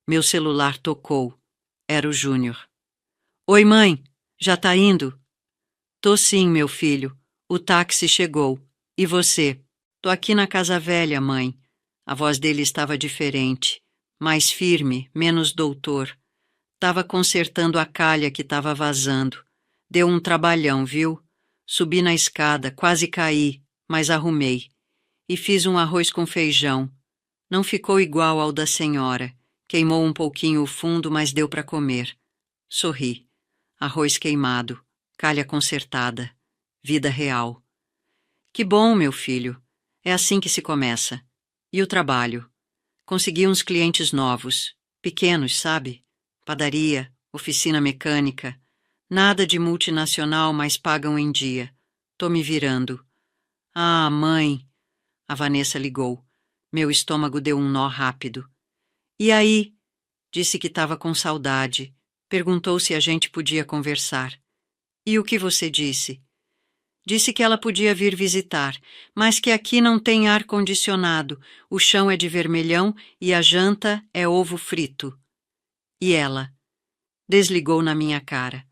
Meu celular tocou. Era o Júnior. Oi, mãe. Já tá indo? Tô sim, meu filho. O táxi chegou. E você? Tô aqui na casa velha, mãe. A voz dele estava diferente, mais firme, menos doutor. Tava consertando a calha que estava vazando. Deu um trabalhão, viu? Subi na escada, quase caí, mas arrumei. E fiz um arroz com feijão. Não ficou igual ao da senhora. Queimou um pouquinho o fundo, mas deu para comer. Sorri. Arroz queimado, calha consertada, vida real. Que bom, meu filho. É assim que se começa. E o trabalho? Consegui uns clientes novos, pequenos, sabe? Padaria, oficina mecânica. Nada de multinacional, mas pagam em dia. Tô me virando. Ah, mãe. A Vanessa ligou. Meu estômago deu um nó rápido. E aí? Disse que estava com saudade. Perguntou se a gente podia conversar. E o que você disse? Disse que ela podia vir visitar, mas que aqui não tem ar-condicionado, o chão é de vermelhão e a janta é ovo frito. E ela? Desligou na minha cara.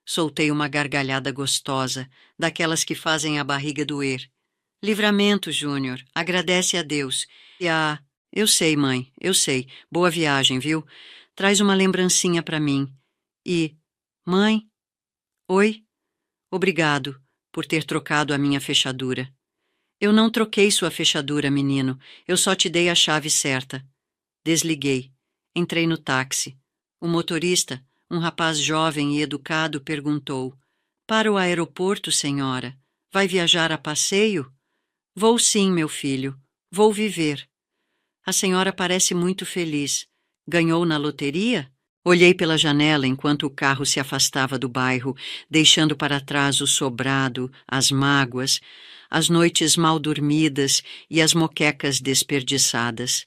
Soltei uma gargalhada gostosa, daquelas que fazem a barriga doer. Livramento, Júnior. Agradece a Deus. E a... Eu sei, mãe, eu sei. Boa viagem, viu? Traz uma lembrancinha para mim. E... Mãe? Oi? Obrigado por ter trocado a minha fechadura. Eu não troquei sua fechadura, menino. Eu só te dei a chave certa. Desliguei. Entrei no táxi. O motorista, um rapaz jovem e educado, perguntou: Para o aeroporto, senhora? Vai viajar a passeio? Vou sim, meu filho. Vou viver. A senhora parece muito feliz. Ganhou na loteria? Olhei pela janela enquanto o carro se afastava do bairro, deixando para trás o sobrado, as mágoas, as noites mal dormidas e as moquecas desperdiçadas.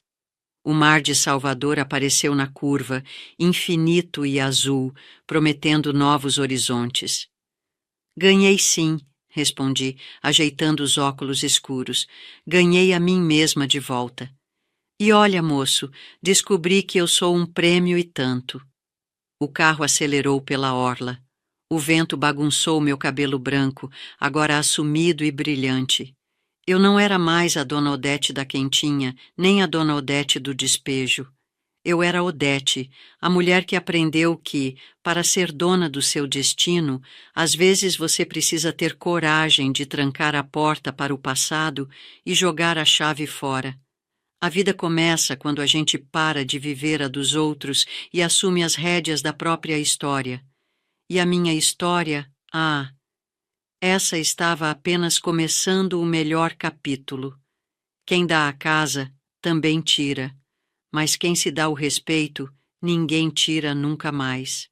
O mar de Salvador apareceu na curva, infinito e azul, prometendo novos horizontes. Ganhei sim, respondi, ajeitando os óculos escuros. Ganhei a mim mesma de volta. E olha, moço, descobri que eu sou um prêmio e tanto. O carro acelerou pela orla. O vento bagunçou meu cabelo branco, agora assumido e brilhante. Eu não era mais a Dona Odete da quentinha, nem a Dona Odete do despejo. Eu era Odete, a mulher que aprendeu que, para ser dona do seu destino, às vezes você precisa ter coragem de trancar a porta para o passado e jogar a chave fora. A vida começa quando a gente para de viver a dos outros e assume as rédeas da própria história. E a minha história, essa estava apenas começando o melhor capítulo. Quem dá a casa também tira, mas quem se dá o respeito, ninguém tira nunca mais.